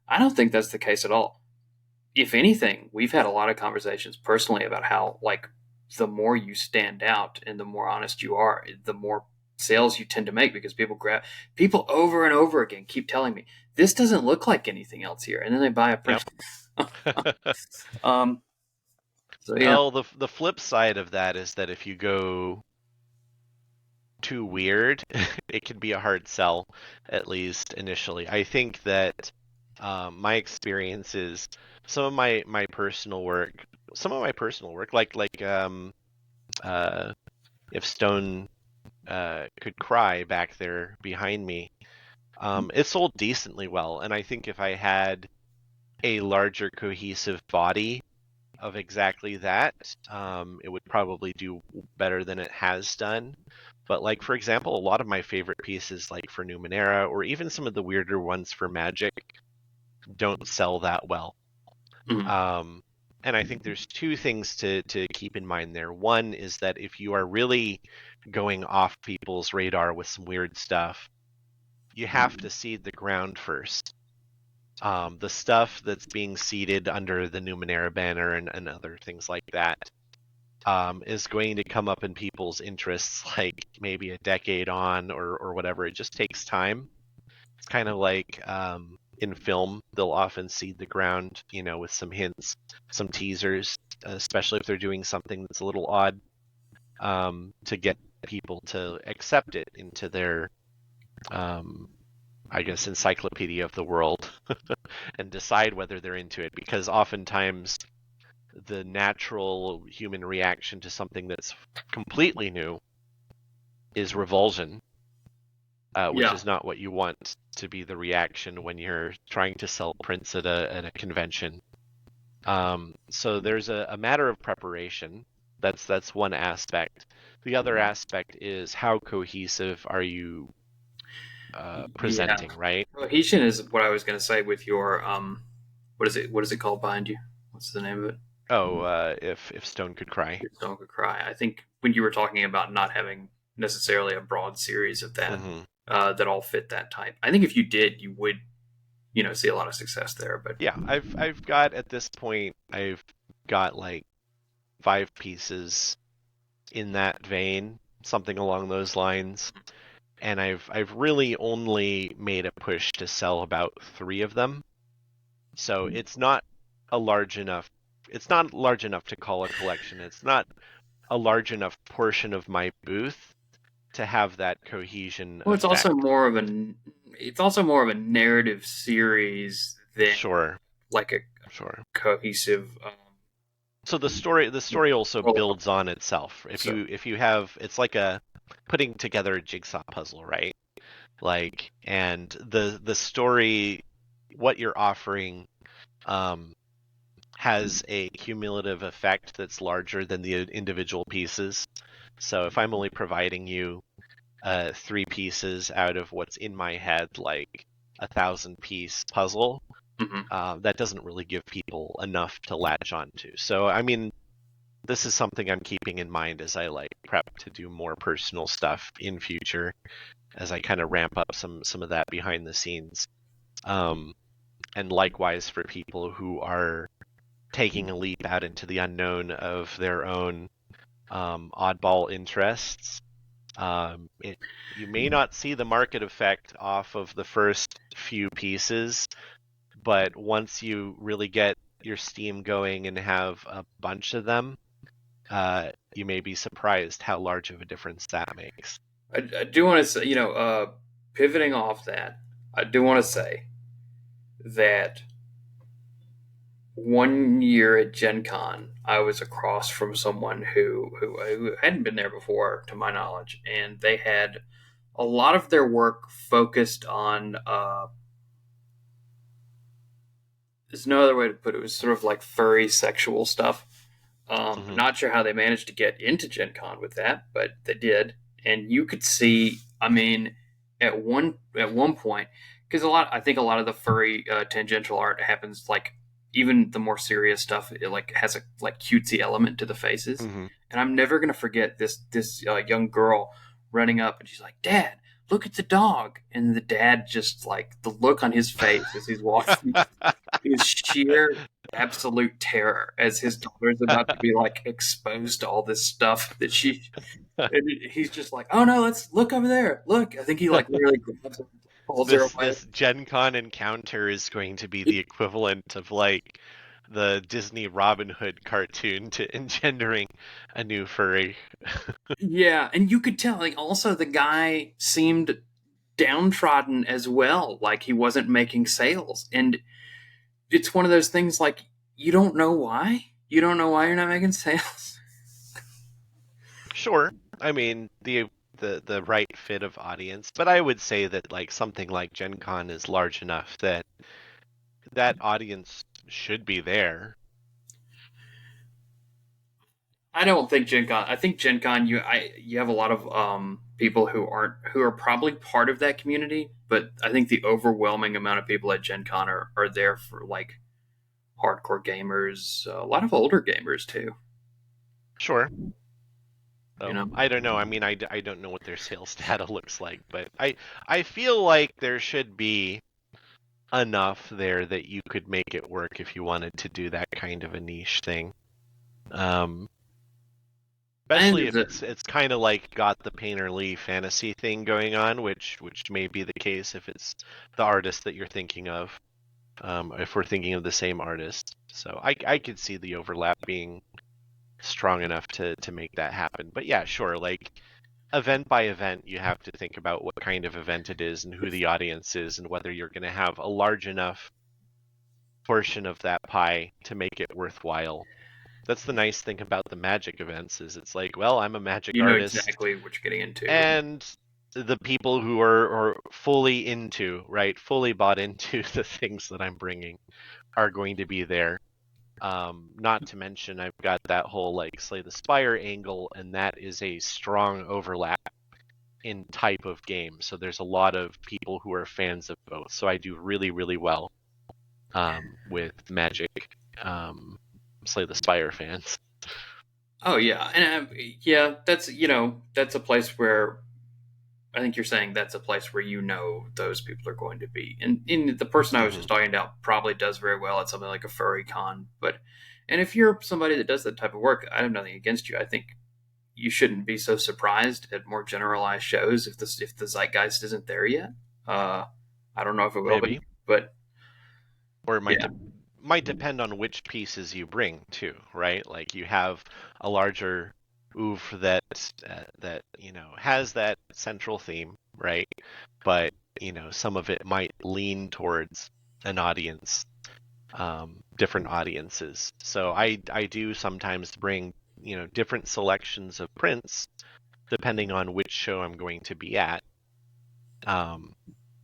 [SPEAKER 1] I don't think that's the case at all. If anything, we've had a lot of conversations personally about how, like, the more you stand out and the more honest you are, the more sales you tend to make, because people over and over again keep telling me this doesn't look like anything else here, and then they buy a
[SPEAKER 2] Yep.
[SPEAKER 1] print. um, so yeah.
[SPEAKER 2] Well, the flip side of that is that if you go too weird, it can be a hard sell, at least initially. I think that my experience is some of my personal work. some of my personal work, uh, if Stone could cry back there behind me, it sold decently well. And I think if I had a larger cohesive body of exactly that, it would probably do better than it has done. But like for example, a lot of my favorite pieces, like for Numenera, or even some of the weirder ones for Magic, don't sell that well.
[SPEAKER 1] Mhm.
[SPEAKER 2] Um, and I think there's two things to keep in mind there. One is that if you are really going off people's radar with some weird stuff, you have to seed the ground first. The stuff that's being seeded under the Numenera banner and other things like that is going to come up in people's interests like maybe a decade on or whatever. It just takes time. It's kind of like in film, they'll often seed the ground, with some hints, some teasers, especially if they're doing something that's a little odd, to get people to accept it into their, um, I guess, encyclopedia of the world and decide whether they're into it. Because oftentimes the natural human reaction to something that's completely new is revulsion, which
[SPEAKER 1] Yeah,
[SPEAKER 2] is not what you want to be the reaction when you're trying to sell prints at a convention. So there's a matter of preparation. That's one aspect. The other aspect is how cohesive are you
[SPEAKER 1] yeah.
[SPEAKER 2] presenting, right?
[SPEAKER 1] Cohesion is what I was going to say with your what is it? What is it called behind you? What's the name of it?
[SPEAKER 2] Oh, if Stone could cry.
[SPEAKER 1] Your Song Could Cry. I think when you were talking about not having necessarily a broad series of that
[SPEAKER 2] Hmm.
[SPEAKER 1] that all fit that type, I think if you did, you would see a lot of success there. But
[SPEAKER 2] Yeah, I've got at this point, I've got like 5 pieces in that vein, something along those lines. And I've really only made a push to sell about 3 of them. So it's not large enough to call a collection. It's not a large enough portion of my booth to have that cohesion
[SPEAKER 1] well,
[SPEAKER 2] effect.
[SPEAKER 1] it's also more of a narrative series than
[SPEAKER 2] Sure,
[SPEAKER 1] like a
[SPEAKER 2] sure.
[SPEAKER 1] cohesive
[SPEAKER 2] So the story also
[SPEAKER 1] roller
[SPEAKER 2] builds on itself. If
[SPEAKER 1] coaster.
[SPEAKER 2] you have, it's like a putting together a jigsaw puzzle, right? Like, and the story, what you're offering, um, has a cumulative effect that's larger than the individual pieces. So if I'm only providing you 3 pieces out of what's in my head, like 1,000-piece puzzle,
[SPEAKER 1] Hmm.
[SPEAKER 2] that doesn't really give people enough to latch onto. So I mean, this is something I'm keeping in mind as I like prep to do more personal stuff in future, as I kind of ramp up some of that behind the scenes. Um, and likewise for people who are taking a leap out into the unknown of their own oddball interests. You may not see the market effect off of the first few pieces, but once you really get your steam going and have a bunch of them, you may be surprised how large of a difference that makes.
[SPEAKER 1] I do want to say, pivoting off that, I do want to say that one year at Gen Con, I was across from someone who hadn't been there before, to my knowledge, and they had a lot of their work focused on. There's no other way to put it. It was sort of like furry sexual stuff.
[SPEAKER 2] Hmm.
[SPEAKER 1] Not sure how they managed to get into Gen Con with that, but they did, and you could see. I mean, at one point, because I think a lot of the furry tangential art happens like even the more serious stuff. It like has a like cutesy element to the faces,
[SPEAKER 2] Hmm.
[SPEAKER 1] and I'm never gonna forget this young girl running up, and she's like, "Dad, look at the dog," and the dad just like the look on his face as he's walking is sheer absolute terror as his daughter is about to be like exposed to all this stuff that she and he's just like, oh no, let's look over there, look. I think he like literally grabs her and pulls her away.
[SPEAKER 2] This Gen Con encounter is going to be the equivalent of like the Disney Robin Hood cartoon to engendering a new furry.
[SPEAKER 1] Yeah, and you could tell like also the guy seemed downtrodden as well, like he wasn't making sales. And it's one of those things like you don't know why. You don't know why you're not making sales?
[SPEAKER 2] Sure, I mean the right fit of audience, but I would say that like something like Gen Con is large enough that that audience should be there.
[SPEAKER 1] I don't think Gen Con. I think Gen Con, you have a lot of people who are probably part of that community, but I think the overwhelming amount of people at Gen Con are there for like hardcore gamers, a lot of older gamers too.
[SPEAKER 2] Sure.
[SPEAKER 1] You
[SPEAKER 2] So
[SPEAKER 1] know,
[SPEAKER 2] I don't know. I mean, I don't know what their sales data looks like, but I feel like there should be enough there that you could make it work if you wanted to do that kind of a niche thing. Um,
[SPEAKER 1] I think
[SPEAKER 2] Especially
[SPEAKER 1] there's
[SPEAKER 2] if
[SPEAKER 1] a
[SPEAKER 2] it's kind of like got the Painter Lee fantasy thing going on, which may be the case if it's the artist that you're thinking of. If we're thinking of the same artist, so I could see the overlap being strong enough to make that happen. But yeah, sure, like event by event, you have to think about what kind of event it is and who the audience is and whether you're going to have a large enough portion of that pie to make it worthwhile. That's the nice thing about the Magic events is it's like, well, I'm a Magic
[SPEAKER 1] you know
[SPEAKER 2] artist,
[SPEAKER 1] exactly what you're getting into, and
[SPEAKER 2] and the people who are fully into, right, fully bought into the things that I'm bringing are going to be there. Not to mention, I've got that whole like Slay the Spire angle, and that is a strong overlap in type of game. So there's a lot of people who are fans of both. So I do really, really well with Magic Slay the Spire fans.
[SPEAKER 1] oh yeah, and yeah, that's a place where I think you're saying that's a place where those people are going to be. And in the person I was
[SPEAKER 2] Hmm.
[SPEAKER 1] just talking about probably does very well at something like a furry con. But and if you're somebody that does that type of work, I have nothing against you. I think you shouldn't be so surprised at more generalized shows if the zeitgeist isn't there yet. Uh, I don't know if it will be,
[SPEAKER 2] Maybe,
[SPEAKER 1] but
[SPEAKER 2] or it
[SPEAKER 1] yeah.
[SPEAKER 2] might depend on which pieces you bring too, right? Like you have a larger oeuvre that has that central theme, right? But some of it might lean towards an audience, different audiences. So I do sometimes bring different selections of prints depending on which show I'm going to be at. Um,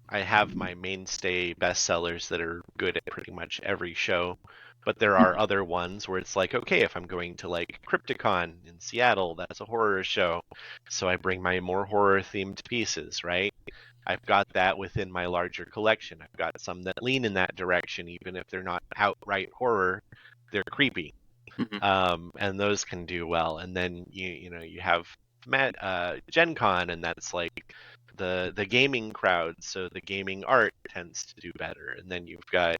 [SPEAKER 2] I have my mainstay bestsellers that are good at pretty much every show, but there are other ones where it's like, okay, if I'm going to like Crypticon in Seattle, that's a horror show, so I bring my more horror themed pieces, right? I've got that within my larger collection. I've got some that lean in that direction, even if they're not outright horror, they're creepy,
[SPEAKER 1] Mhm.
[SPEAKER 2] and those can do well. And then you have Gen Con, and that's like the gaming crowd, so the gaming art tends to do better. And then you've got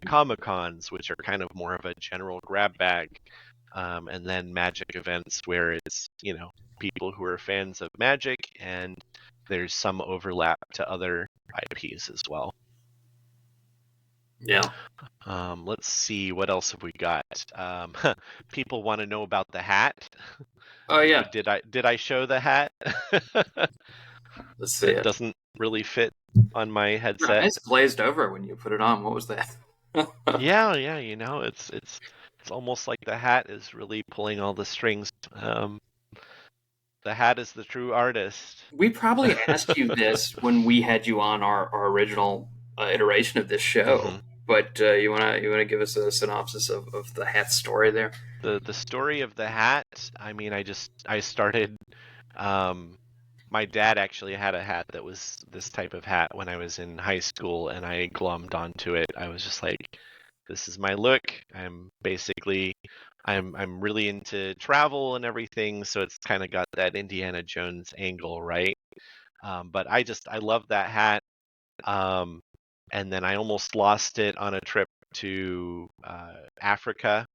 [SPEAKER 2] Comic Cons, which are kind of more of a general grab bag, and then Magic events where it's people who are fans of Magic, and there's some overlap to other IPs as well.
[SPEAKER 1] Yeah.
[SPEAKER 2] Let's see, what else have we got? People want to know about the hat.
[SPEAKER 1] Oh yeah.
[SPEAKER 2] Did I show the hat?
[SPEAKER 1] Let's see
[SPEAKER 2] That
[SPEAKER 1] it.
[SPEAKER 2] doesn't really fit on my
[SPEAKER 1] Your
[SPEAKER 2] headset.
[SPEAKER 1] eyes glazed over when you put it on. What was that?
[SPEAKER 2] Yeah, yeah, it's almost like the hat is really pulling all the strings. The hat is the true artist.
[SPEAKER 1] We probably asked you this when we had you on our original iteration of this show,
[SPEAKER 2] Hmm.
[SPEAKER 1] but you wanna give us a synopsis of the hat story there?
[SPEAKER 2] The story of the hat, I mean, I started my dad actually had a hat that was this type of hat when I was in high school, and I glommed onto it. I was just like, this is my look. I'm really into travel and everything, so it's kind of got that Indiana Jones angle, right? But I love that hat. Um, and then I almost lost it on a trip to Africa,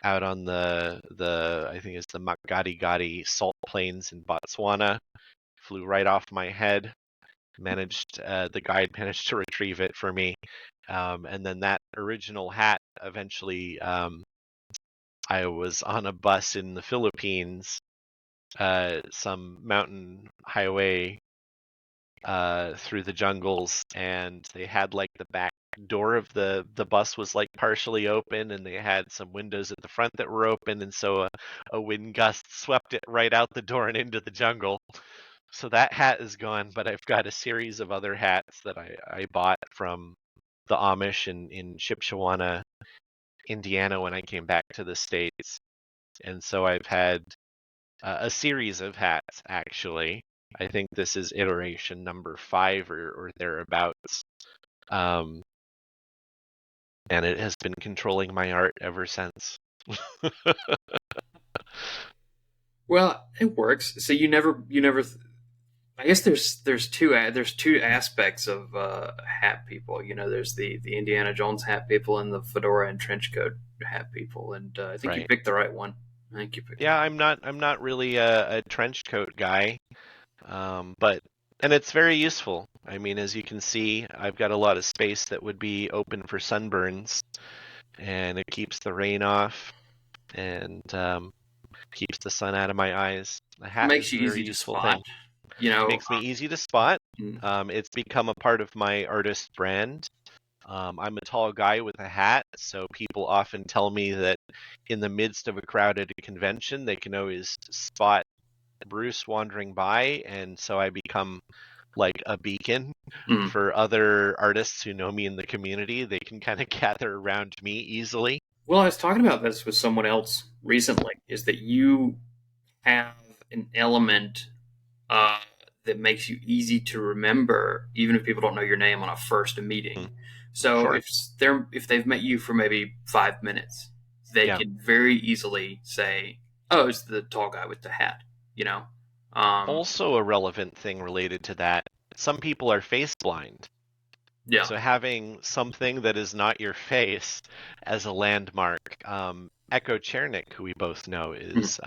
[SPEAKER 2] out on the I think it's the Makgadi Gadi salt plains in Botswana. Flew right off my head. The guide managed to retrieve it for me, and then that original hat eventually. I was on a bus in the Philippines, some mountain highway through the jungles, and they had like the back door of the bus was like partially open, and they had some windows at the front that were open, and so a wind gust swept it right out the door and into the jungle. So that hat is gone, but I've got a series of other hats that I bought from the Amish in Shipshewana, Indiana when I came back to the States. And so I've had a series of hats, actually. I think this is iteration number 5 or thereabouts. Um, and it has been controlling my art ever since.
[SPEAKER 1] Well, it works. So you never. I guess there's two aspects of hat people. You know, there's the Indiana Jones hat people and the fedora and trench coat hat people. And I think you
[SPEAKER 2] Right.
[SPEAKER 1] picked the right one. I think you picked the
[SPEAKER 2] Yeah,
[SPEAKER 1] right.
[SPEAKER 2] I'm not really a trench coat guy. But and it's very useful. I mean, as you can see, I've got a lot of space that would be open for sunburns, and it keeps the rain off and keeps the sun out of my eyes. The
[SPEAKER 1] It
[SPEAKER 2] hat
[SPEAKER 1] makes
[SPEAKER 2] is a
[SPEAKER 1] you
[SPEAKER 2] very
[SPEAKER 1] easy to
[SPEAKER 2] useful
[SPEAKER 1] spot.
[SPEAKER 2] thing.
[SPEAKER 1] You know,
[SPEAKER 2] Makes me easy to spot.
[SPEAKER 1] mm,
[SPEAKER 2] It's become a part of my artist brand. I'm a tall guy with a hat, so people often tell me that in the midst of a crowd at a convention, they can always spot Bruce wandering by, and so I become like a beacon
[SPEAKER 1] mm.
[SPEAKER 2] for other artists who know me in the community. They can kind of gather around me easily.
[SPEAKER 1] Well, I was talking about this with someone else recently. Is that you have an element uh, that makes you easy to remember, even if people don't know your name on a first
[SPEAKER 2] Hmm.
[SPEAKER 1] meeting. So
[SPEAKER 2] Sure.
[SPEAKER 1] if they've met you for maybe 5 minutes, they
[SPEAKER 2] Yeah.
[SPEAKER 1] can very easily say, "Oh, it's the tall guy with the hat." You know, um,
[SPEAKER 2] Also, a relevant thing related to that, some people are face blind.
[SPEAKER 1] yeah,
[SPEAKER 2] So having something that is not your face as a landmark. Echo Chernik, who we both know,
[SPEAKER 1] mm.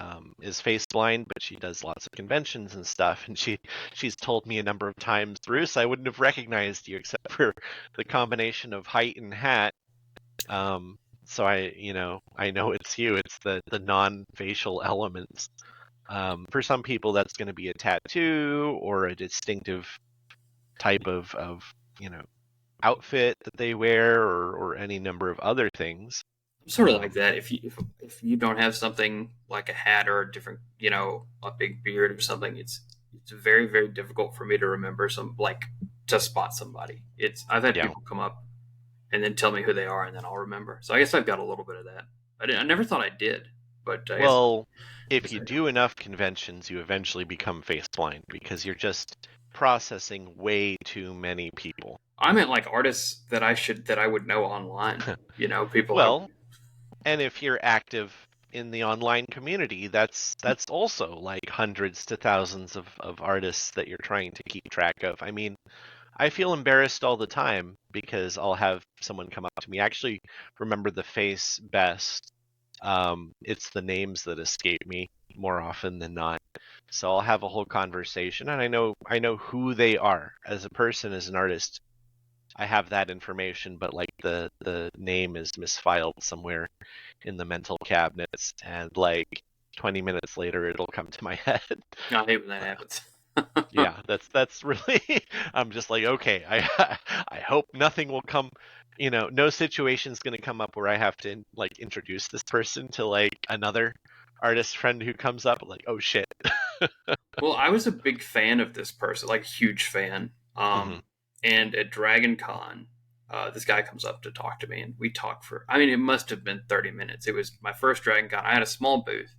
[SPEAKER 2] is face blind, but she does lots of conventions and stuff. And she's told me a number of times, Bruce, I wouldn't have recognized you except for the combination of height and hat. So I know it's you. It's the non-facial elements. For some people, that's going to be a tattoo or a distinctive type of you know outfit that they wear or any number of other things.
[SPEAKER 1] I'm sort of like
[SPEAKER 2] Um,
[SPEAKER 1] that. If you don't have something like a hat or a different, a big beard or something, it's very very difficult for me to remember to spot somebody. It's I've had
[SPEAKER 2] yeah.
[SPEAKER 1] people come up and then tell me who they are, and then I'll remember. So I guess I've got a little bit of that. I never thought I did, but
[SPEAKER 2] Well,
[SPEAKER 1] I
[SPEAKER 2] if
[SPEAKER 1] guess
[SPEAKER 2] you
[SPEAKER 1] I do.
[SPEAKER 2] do enough conventions, you eventually become face blind because you're just processing way too many people.
[SPEAKER 1] I meant like artists that I would know online. People I
[SPEAKER 2] Well, and if you're active in the online community, that's also like hundreds to thousands of artists that you're trying to keep track of. I mean, I feel embarrassed all the time because I'll have someone come up to me. I actually remember the face best. It's the names that escape me more often than not. So I'll have a whole conversation, and I know who they are as a person, as an artist. I have that information, but like the name is misfiled somewhere in the mental cabinets, and like 20 minutes later, it'll come to my head.
[SPEAKER 1] I hate when that happens.
[SPEAKER 2] Yeah, that's really. I'm just like, okay, I hope nothing will come. No situation's gonna come up where I have to like introduce this person to like another artist friend who comes up like, oh shit.
[SPEAKER 1] Well, I was a big fan of this person, like huge fan.
[SPEAKER 2] Hmm.
[SPEAKER 1] And at Dragon Con, this guy comes up to talk to me, and we talk for. I mean, it must have been 30 minutes. It was my first Dragon Con. I had a small booth,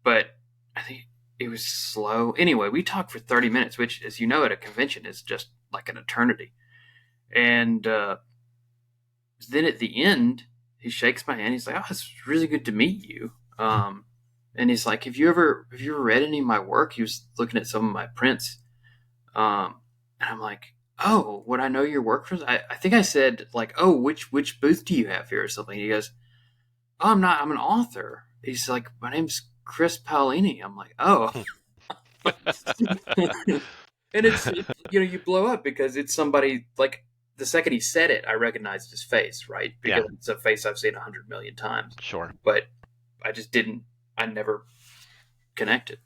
[SPEAKER 1] but I think it was slow. Anyway, we talked for 30 minutes, which, as you know, at a convention is just like an eternity. And then at the end, he shakes my hand. He's like, "Oh, it's really good to meet you." And he's like, "Have you ever read any of my work?" He was looking at some of my prints, and I'm like, "Oh, would I know your work from?" I think I said like, "Oh, which booth do you have here?" or something. He goes, "Oh, I'm not. I'm an author." He's like, "My name's Chris Paolini." I'm like, "Oh," and you blow up because it's somebody like the second he said it, I recognized his face, right?
[SPEAKER 2] Yeah,
[SPEAKER 1] Because it's a face I've seen 100 million times,
[SPEAKER 2] sure.
[SPEAKER 1] but I just didn't. I never connected.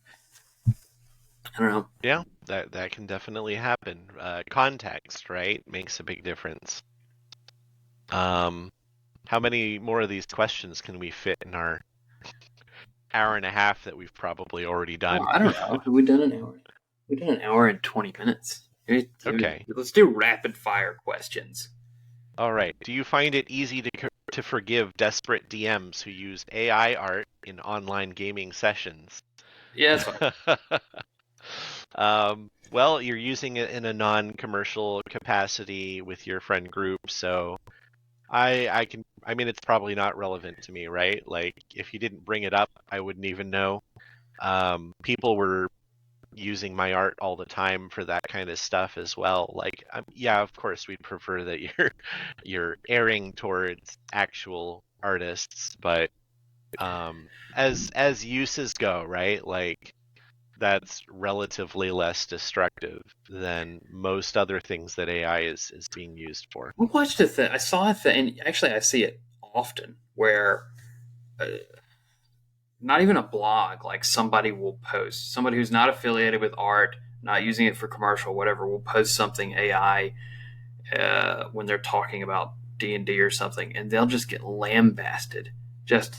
[SPEAKER 1] I don't know.
[SPEAKER 2] Yeah, that can definitely happen. Context, right, makes a big difference. Um, how many more of these questions can we fit in our hour and a half that we've probably already
[SPEAKER 1] Oh,
[SPEAKER 2] done?
[SPEAKER 1] I don't know. Have we done an hour? We done an hour and 20 minutes.
[SPEAKER 2] Okay.
[SPEAKER 1] Let's do rapid fire questions.
[SPEAKER 2] All right. Do you find it easy to forgive desperate DMs who use AI art in online gaming sessions?
[SPEAKER 1] Yeah, that's fine.
[SPEAKER 2] Well, you're using it in a non-commercial capacity with your friend group, so I mean, it's probably not relevant to me, right? Like, if you didn't bring it up, I wouldn't even know. People were using my art all the time for that kind of stuff as well. Like, yeah, of course, we'd prefer that you're airing towards actual artists, but as uses go, right? Like, that's relatively less destructive than most other things that AI is being used for.
[SPEAKER 1] I watched a thing. I saw a thing. And actually, I see it often where uh, not even a blog, like somebody will post, somebody who's not affiliated with art, not using it for commercial, whatever, will post something AI when they're talking about D&D or something, and they'll just get lambasted, just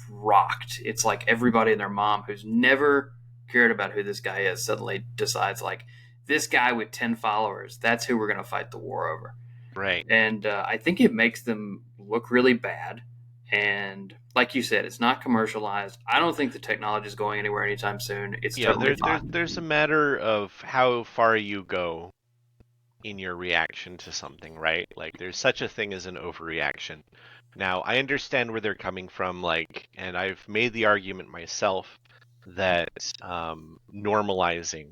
[SPEAKER 1] rocked. It's like everybody and their mom who's never cared about who this guy is suddenly decides like this guy with 10 followers, that's who we're going to fight the war over.
[SPEAKER 2] Right.
[SPEAKER 1] And I think it makes them look really bad. And like you said, it's not commercialized. I don't think the technology is going anywhere anytime soon. It's
[SPEAKER 2] Yeah,
[SPEAKER 1] totally
[SPEAKER 2] there's a
[SPEAKER 1] fine.
[SPEAKER 2] matter of how far you go in your reaction to something, right? Like, there's such a thing as an overreaction. Now, I understand where they're coming from, like, and I've made the argument myself that normalizing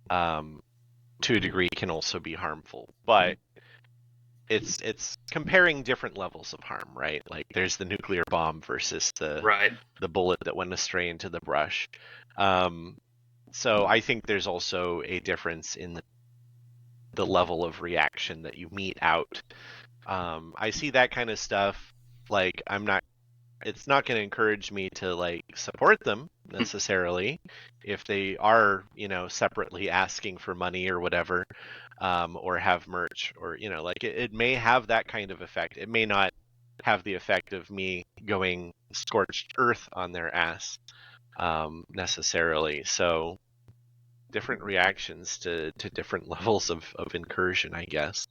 [SPEAKER 2] um, to a degree can also be harmful, but it's comparing different levels of harm, right? Like, there's the nuclear bomb versus
[SPEAKER 1] Right.
[SPEAKER 2] the bullet that went astray into the brush. Um, so I think there's also a difference in the level of reaction that you mete out. I see that kind of stuff. Like, it's not going to encourage me to like support them necessarily if they are, separately asking for money or whatever, or have merch, or, like, it may have that kind of effect. It may not have the effect of me going scorched earth on their ass, necessarily. So different reactions to different levels of incursion, I guess.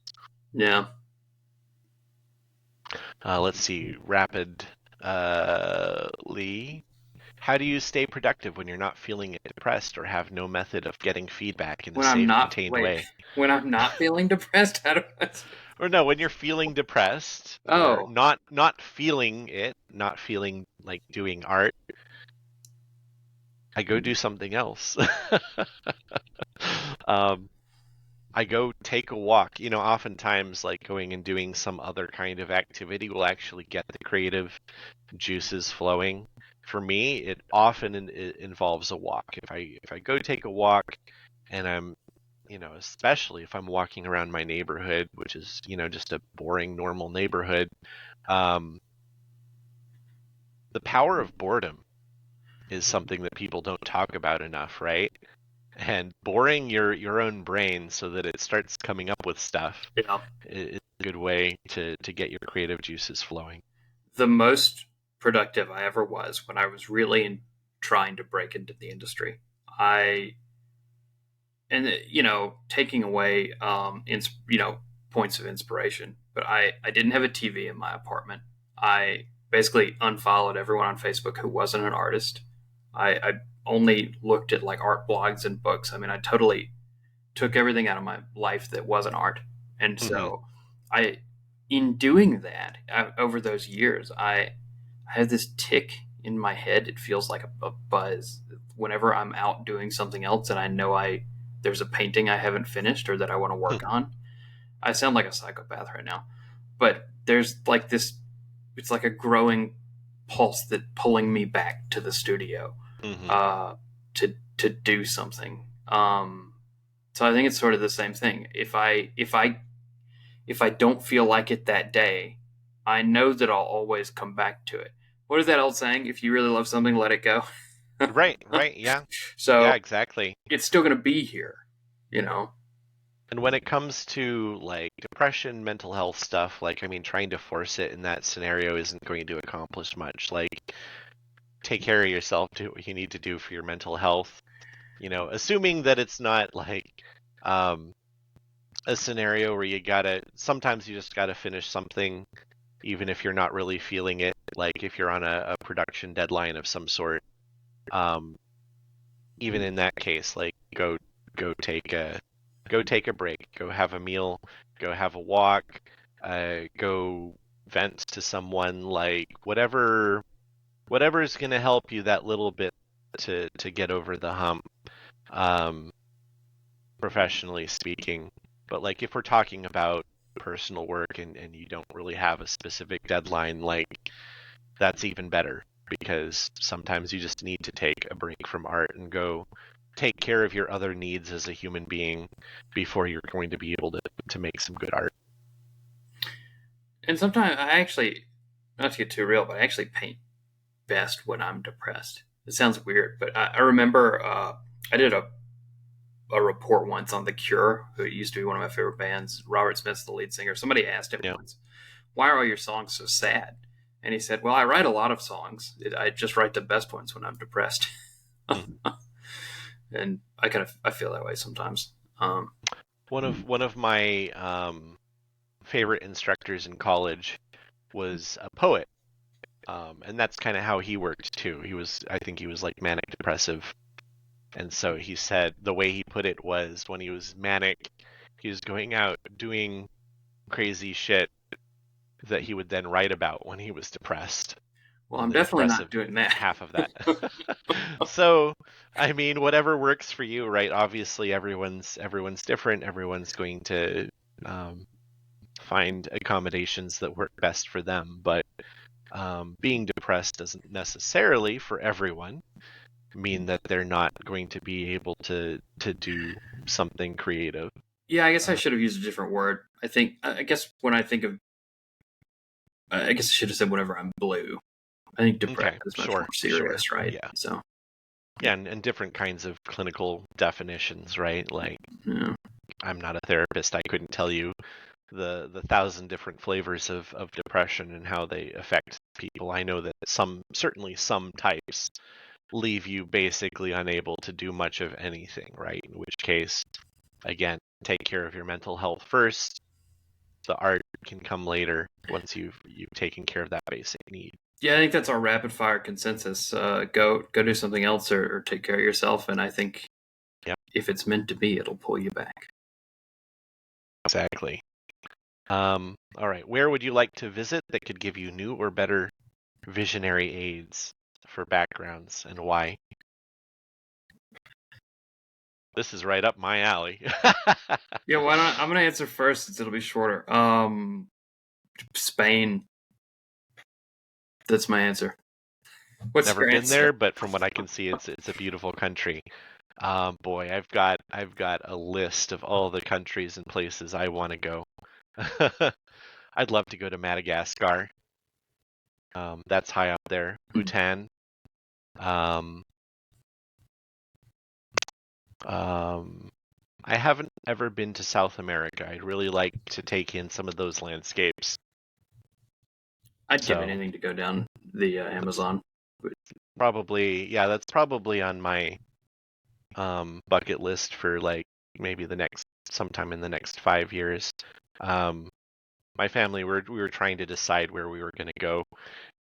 [SPEAKER 1] Yeah.
[SPEAKER 2] Let's see, rapid Lee. How do you stay productive when you're not feeling depressed or have no method of getting feedback in a
[SPEAKER 1] When I'm
[SPEAKER 2] safe,
[SPEAKER 1] not
[SPEAKER 2] contained
[SPEAKER 1] wait,
[SPEAKER 2] way?
[SPEAKER 1] when I'm not feeling depressed, how do I?
[SPEAKER 2] Or no, when you're feeling depressed or
[SPEAKER 1] Oh,
[SPEAKER 2] not feeling it, not feeling like doing art, I go do something else. um, I go take a walk. Oftentimes, like, going and doing some other kind of activity will actually get the creative juices flowing. For me, it often it involves a walk. If I go take a walk, and I'm, especially if I'm walking around my neighborhood, which is, just a boring, normal neighborhood, um, the power of boredom is something that people don't talk about enough, right? And boring your own brain so that it starts coming up with stuff
[SPEAKER 1] yeah.
[SPEAKER 2] is a good way to get your creative juices flowing.
[SPEAKER 1] The most productive I ever was when I was really trying to break into the industry. I and taking away points of inspiration, but I didn't have a TV in my apartment. I basically unfollowed everyone on Facebook who wasn't an artist. I only looked at like art blogs and books. I mean, I totally took everything out of my life that wasn't art. And
[SPEAKER 2] Hmm.
[SPEAKER 1] so I in doing that over those years, I have this tick in my head. It feels like a buzz whenever I'm out doing something else and I know I there's a painting I haven't finished or that I want to work on. I sound like a psychopath right now, but there's like this. It's like a growing pulse that pulling me back to the studio
[SPEAKER 2] Hmm.
[SPEAKER 1] uh, to do something. So I think it's sort of the same thing. If I don't feel like it that day, I know that I'll always come back to it. What is that old saying? If you really love something, let it go.
[SPEAKER 2] Right, yeah.
[SPEAKER 1] So
[SPEAKER 2] Yeah, exactly.
[SPEAKER 1] it's still going to be here, you know?
[SPEAKER 2] And when it comes to like depression, mental health stuff, like I mean, trying to force it in that scenario isn't going to accomplish much. Like, take care of yourself, do what you need to do for your mental health. Assuming that it's not like um, a scenario where sometimes you just gotta finish something, even if you're not really feeling it. Like if you're on a production deadline of some sort, um, even in that case, like go take a go take a break, go have a meal, go have a walk, go vent to someone, like whatever is gonna help you that little bit to get over the hump, um, professionally speaking. But like if we're talking about personal work and you don't really have a specific deadline, like that's even better because sometimes you just need to take a break from art and go take care of your other needs as a human being before you're going to be able to make some good art.
[SPEAKER 1] And sometimes I actually, not to get too real, but I actually paint best when I'm depressed. It sounds weird, but I remember I did a report once on The Cure, who used to be one of my favorite bands. Robert Smith's the lead singer. Somebody asked him
[SPEAKER 2] Yeah,
[SPEAKER 1] once, "Why are all your songs so sad?" And he said, "Well, I write a lot of songs. I just write the best ones when I'm depressed."
[SPEAKER 2] mm.
[SPEAKER 1] And I feel that way sometimes.
[SPEAKER 2] One of my favorite instructors in college was a poet. And that's kind of how he worked too. I think he was like manic depressive. And so he said the way he put it was when he was manic, he was going out doing crazy shit that he would then write about when he was depressed,
[SPEAKER 1] Well,
[SPEAKER 2] and
[SPEAKER 1] I'm
[SPEAKER 2] the
[SPEAKER 1] definitely
[SPEAKER 2] depressive
[SPEAKER 1] not doing that.
[SPEAKER 2] half of that. So, I mean, whatever works for you, right? Obviously, everyone's different. Everyone's going to um, find accommodations that work best for them. But being depressed doesn't necessarily, for everyone, mean that they're not going to be able to do something creative.
[SPEAKER 1] Yeah, I guess I
[SPEAKER 2] Uh,
[SPEAKER 1] should have used a different word. I guess when I think of, I guess I should have said whenever I'm blue. I think depression
[SPEAKER 2] okay,
[SPEAKER 1] is much more
[SPEAKER 2] sure,
[SPEAKER 1] serious, right?
[SPEAKER 2] yeah,
[SPEAKER 1] So,
[SPEAKER 2] yeah, and different kinds of clinical definitions, right? Like,
[SPEAKER 1] yeah.
[SPEAKER 2] I'm not a therapist. I couldn't tell you the thousand different flavors of depression and how they affect people. I know that certainly some types leave you basically unable to do much of anything, right? In which case, again, take care of your mental health first. The art can come later once you've taken care of that basic need.
[SPEAKER 1] Yeah, I think that's our rapid fire consensus. Go do something else or take care of yourself. And I think
[SPEAKER 2] Yep,
[SPEAKER 1] if it's meant to be, it'll pull you back.
[SPEAKER 2] exactly. All right, where would you like to visit that could give you new or better visionary aids for backgrounds, and why? This is right up my alley.
[SPEAKER 1] Yeah, why not? I'm gonna answer first since it'll be shorter. Spain. That's my answer. What's
[SPEAKER 2] Never
[SPEAKER 1] your
[SPEAKER 2] been
[SPEAKER 1] answer?
[SPEAKER 2] there, but from what I can see, it's a beautiful country. Boy, I've got a list of all the countries and places I want to go. I'd love to go to Madagascar. That's high up there. Bhutan. Um, um, I haven't ever been to South America. I'd really like to take in some of those landscapes.
[SPEAKER 1] I'd give
[SPEAKER 2] So
[SPEAKER 1] anything to go down the Amazon.
[SPEAKER 2] probably, yeah, that's probably on my bucket list for like maybe the next sometime in the next 5 years. Um, my family we were trying to decide where we were going to go,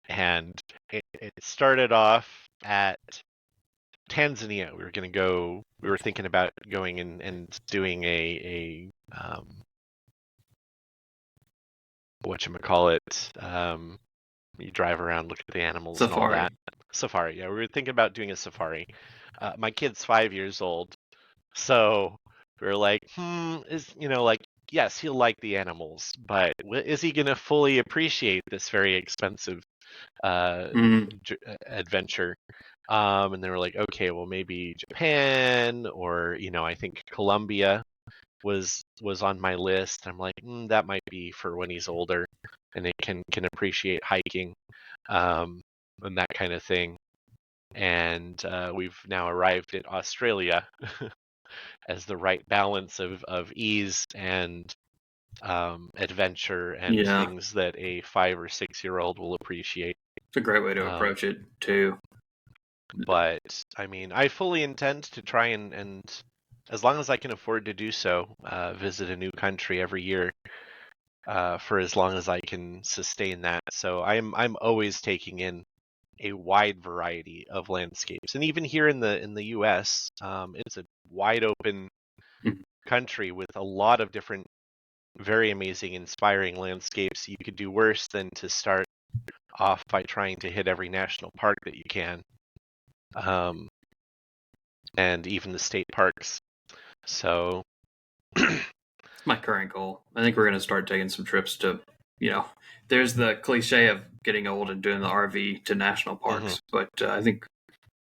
[SPEAKER 2] and it started off at Tanzania. We were going to go. We were thinking about going and doing a whatchamacallit, you drive around, look at the animals and all
[SPEAKER 1] Safari.
[SPEAKER 2] that. Safari, yeah, we were thinking about doing a safari. My kid's 5 years old, so we were like, like, yes, he'll like the animals, but is he gonna fully appreciate this very expensive uh,
[SPEAKER 1] Mm.
[SPEAKER 2] adventure? And they were like, okay, well, maybe Japan, or I think Colombia was on my list. I'm like, that might be for when he's older and it can appreciate hiking, and that kind of thing. and we've now arrived at Australia as the right balance of ease and adventure and
[SPEAKER 1] Yeah,
[SPEAKER 2] things that a 5 or 6 year old will appreciate.
[SPEAKER 1] it's a great way to
[SPEAKER 2] Um,
[SPEAKER 1] approach it too.
[SPEAKER 2] but I mean, I fully intend to try and as long as I can afford to do so, visit a new country every year for as long as I can sustain that. So I'm always taking in a wide variety of landscapes, and even here in the U.S., it's a wide open
[SPEAKER 1] Mhm.
[SPEAKER 2] country with a lot of different, very amazing, inspiring landscapes. You could do worse than to start off by trying to hit every national park that you can, um, and even the state parks. So,
[SPEAKER 1] It's my current goal. I think we're going to start taking some trips to, there's the cliche of getting old and doing the RV to national
[SPEAKER 2] mhm.
[SPEAKER 1] parks, but I think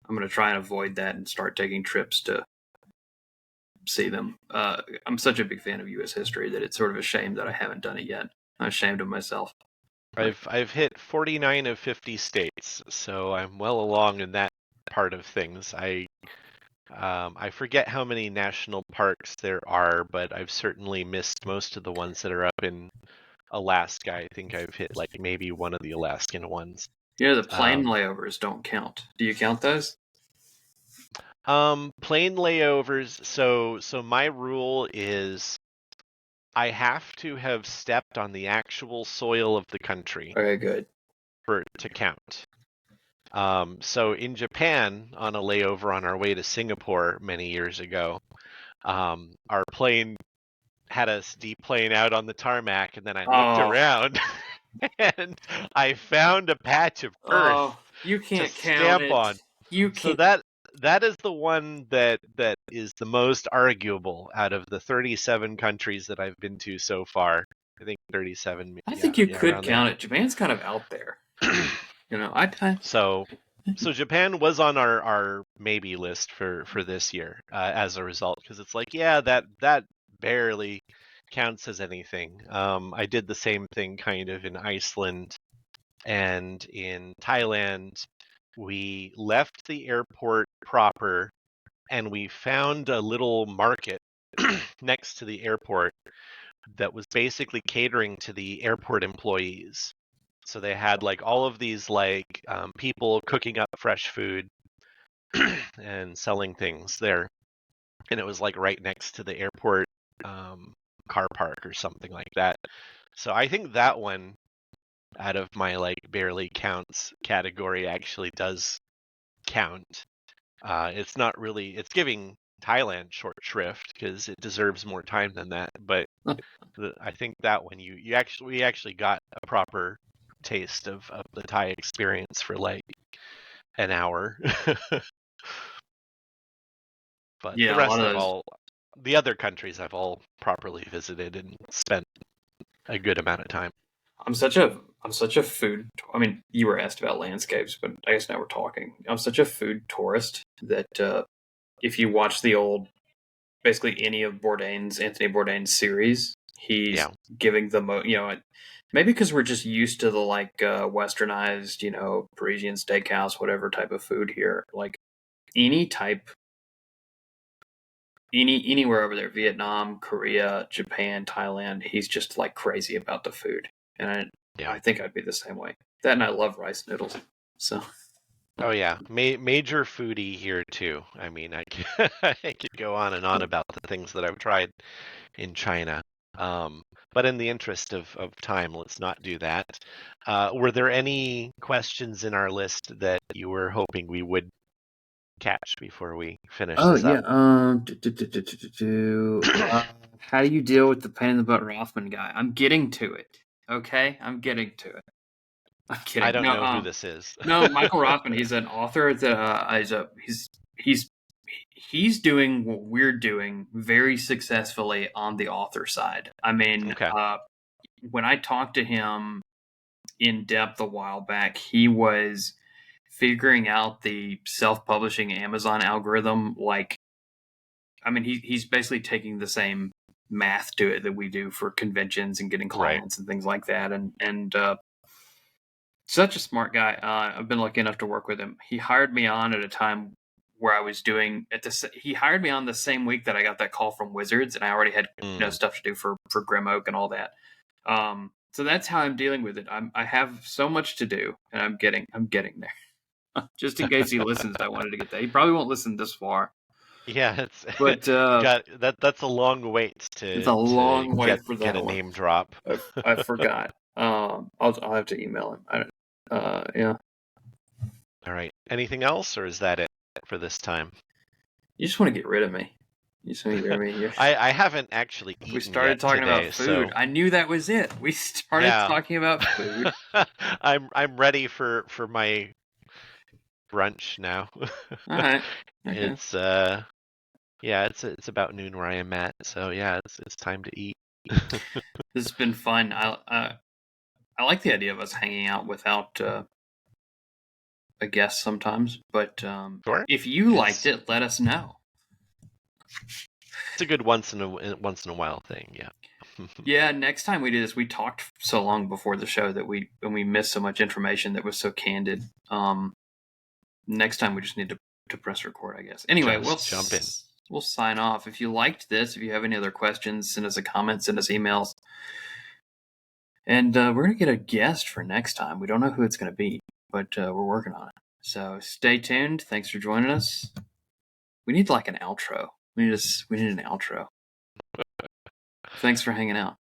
[SPEAKER 1] I'm going to try and avoid that and start taking trips to see them. I'm such a big fan of U.S. history that it's sort of a shame that I haven't done it yet. I'm ashamed of myself.
[SPEAKER 2] I've hit 49 of 50 states, so I'm well along in that part of things. I forget how many national parks there are, but I've certainly missed most of the ones that are up in Alaska. I think I've hit like maybe one of the Alaskan ones.
[SPEAKER 1] The plane
[SPEAKER 2] Um,
[SPEAKER 1] layovers don't count. Do you count those?
[SPEAKER 2] Plane layovers. So my rule is I have to have stepped on the actual soil of the country
[SPEAKER 1] Okay, good.
[SPEAKER 2] for it to count. So in Japan, on a layover on our way to Singapore many years ago, our plane had us deplane out on the tarmac, and then I looked
[SPEAKER 1] Oh,
[SPEAKER 2] around and I found a patch of
[SPEAKER 1] oh,
[SPEAKER 2] earth
[SPEAKER 1] you
[SPEAKER 2] to
[SPEAKER 1] can't count
[SPEAKER 2] stamp
[SPEAKER 1] it.
[SPEAKER 2] on.
[SPEAKER 1] You
[SPEAKER 2] So
[SPEAKER 1] can't.
[SPEAKER 2] that is the one that is the most arguable out of the 37 countries that I've been to so far. I think 37,
[SPEAKER 1] I
[SPEAKER 2] yeah,
[SPEAKER 1] think you
[SPEAKER 2] yeah,
[SPEAKER 1] could
[SPEAKER 2] around there.
[SPEAKER 1] count it. Japan's kind of out there. I
[SPEAKER 2] So so Japan was on our maybe list for this year as a result, because it's like, yeah, that barely counts as anything. I did the same thing kind of in Iceland and in Thailand. We left the airport proper and we found a little market next to the airport that was basically catering to the airport employees. So they had like all of these like people cooking up fresh food and selling things there, and it was like right next to the airport um, car park or something like that. So I think that one out of my like barely counts category actually does count. It's not really, it's giving Thailand short shrift because it deserves more time than that. But I think that one you actually we actually got a proper taste of the Thai experience for like an hour. But the
[SPEAKER 1] Yeah, a lot
[SPEAKER 2] rest
[SPEAKER 1] of
[SPEAKER 2] of
[SPEAKER 1] those.
[SPEAKER 2] all the other countries I've all properly visited and spent a good amount of time.
[SPEAKER 1] I'm such a food. I mean, you were asked about landscapes, but I guess now we're talking. I'm such a food tourist that if you watch the old, basically any of Anthony Bourdain's series, he's
[SPEAKER 2] Yeah.
[SPEAKER 1] giving the maybe because we're just used to the like westernized, Parisian steakhouse, whatever type of food here. Like any type, anywhere over there, Vietnam, Korea, Japan, Thailand, he's just like crazy about the food, and I
[SPEAKER 2] Yeah.
[SPEAKER 1] think I'd be the same way. That and I love rice noodles. So
[SPEAKER 2] Oh yeah, major foodie here too. I mean, I could go on and on about the things that I've tried in China. Um, but in the interest of time, let's not do that. Were there any questions in our list that you were hoping we would catch before we finish
[SPEAKER 1] oh
[SPEAKER 2] this
[SPEAKER 1] yeah,
[SPEAKER 2] up?
[SPEAKER 1] how do you deal with the pain in the butt Rothman guy? I'm getting to it. Okay, I'm getting to it. I'm
[SPEAKER 2] I
[SPEAKER 1] kidding.
[SPEAKER 2] don't
[SPEAKER 1] No,
[SPEAKER 2] know who this is.
[SPEAKER 1] no, Michael Rothman. He's an author that he's he's doing what we're doing very successfully on the author side. I mean,
[SPEAKER 2] Okay.
[SPEAKER 1] when I talked to him in depth a while back, he was figuring out the self-publishing Amazon algorithm. Like, I mean, he's basically taking the same math to it that we do for conventions and getting
[SPEAKER 2] Right.
[SPEAKER 1] clients and things like that, and Such a smart guy. I've been lucky enough to work with him. He hired me on at a time where I was doing at this. He hired me on the same week that I got that call from Wizards, and I already had stuff to do for Grim Oak and all that. So that's how I'm dealing with it. I have so much to do, and I'm getting there. Just in case he listens, I wanted to get that. He probably won't listen this far.
[SPEAKER 2] Yeah, it's
[SPEAKER 1] But
[SPEAKER 2] you got that. That's a long wait
[SPEAKER 1] it's a
[SPEAKER 2] to
[SPEAKER 1] long wait for
[SPEAKER 2] get
[SPEAKER 1] that
[SPEAKER 2] a
[SPEAKER 1] one.
[SPEAKER 2] name drop.
[SPEAKER 1] I forgot. I'll have to email him. Yeah.
[SPEAKER 2] All right. Anything else, or is that it for this time?
[SPEAKER 1] You just want to get rid of me. You just want to get rid of me.
[SPEAKER 2] I haven't actually
[SPEAKER 1] We
[SPEAKER 2] eaten
[SPEAKER 1] started
[SPEAKER 2] yet
[SPEAKER 1] talking
[SPEAKER 2] today,
[SPEAKER 1] about food.
[SPEAKER 2] so
[SPEAKER 1] I knew that was it. We started
[SPEAKER 2] yeah.
[SPEAKER 1] talking about food.
[SPEAKER 2] I'm ready for my brunch now.
[SPEAKER 1] All right. Okay.
[SPEAKER 2] It's yeah, it's about noon where I am at, so yeah, it's time to eat.
[SPEAKER 1] This has been fun. I like the idea of us hanging out without a guest sometimes, but
[SPEAKER 2] Sure.
[SPEAKER 1] if you liked it, let us know.
[SPEAKER 2] It's a good once in a while thing, yeah.
[SPEAKER 1] Yeah, next time we do this, we talked so long before the show that we missed so much information that was so candid. Next time we just need to press record, I guess. Anyway,
[SPEAKER 2] Just jump in.
[SPEAKER 1] We'll sign off. If you liked this, if you have any other questions, send us a comment, send us emails. And we're going to get a guest for next time. We don't know who it's going to be, but we're working on it. So stay tuned. Thanks for joining us. We need like an outro. We need an outro. Thanks for hanging out.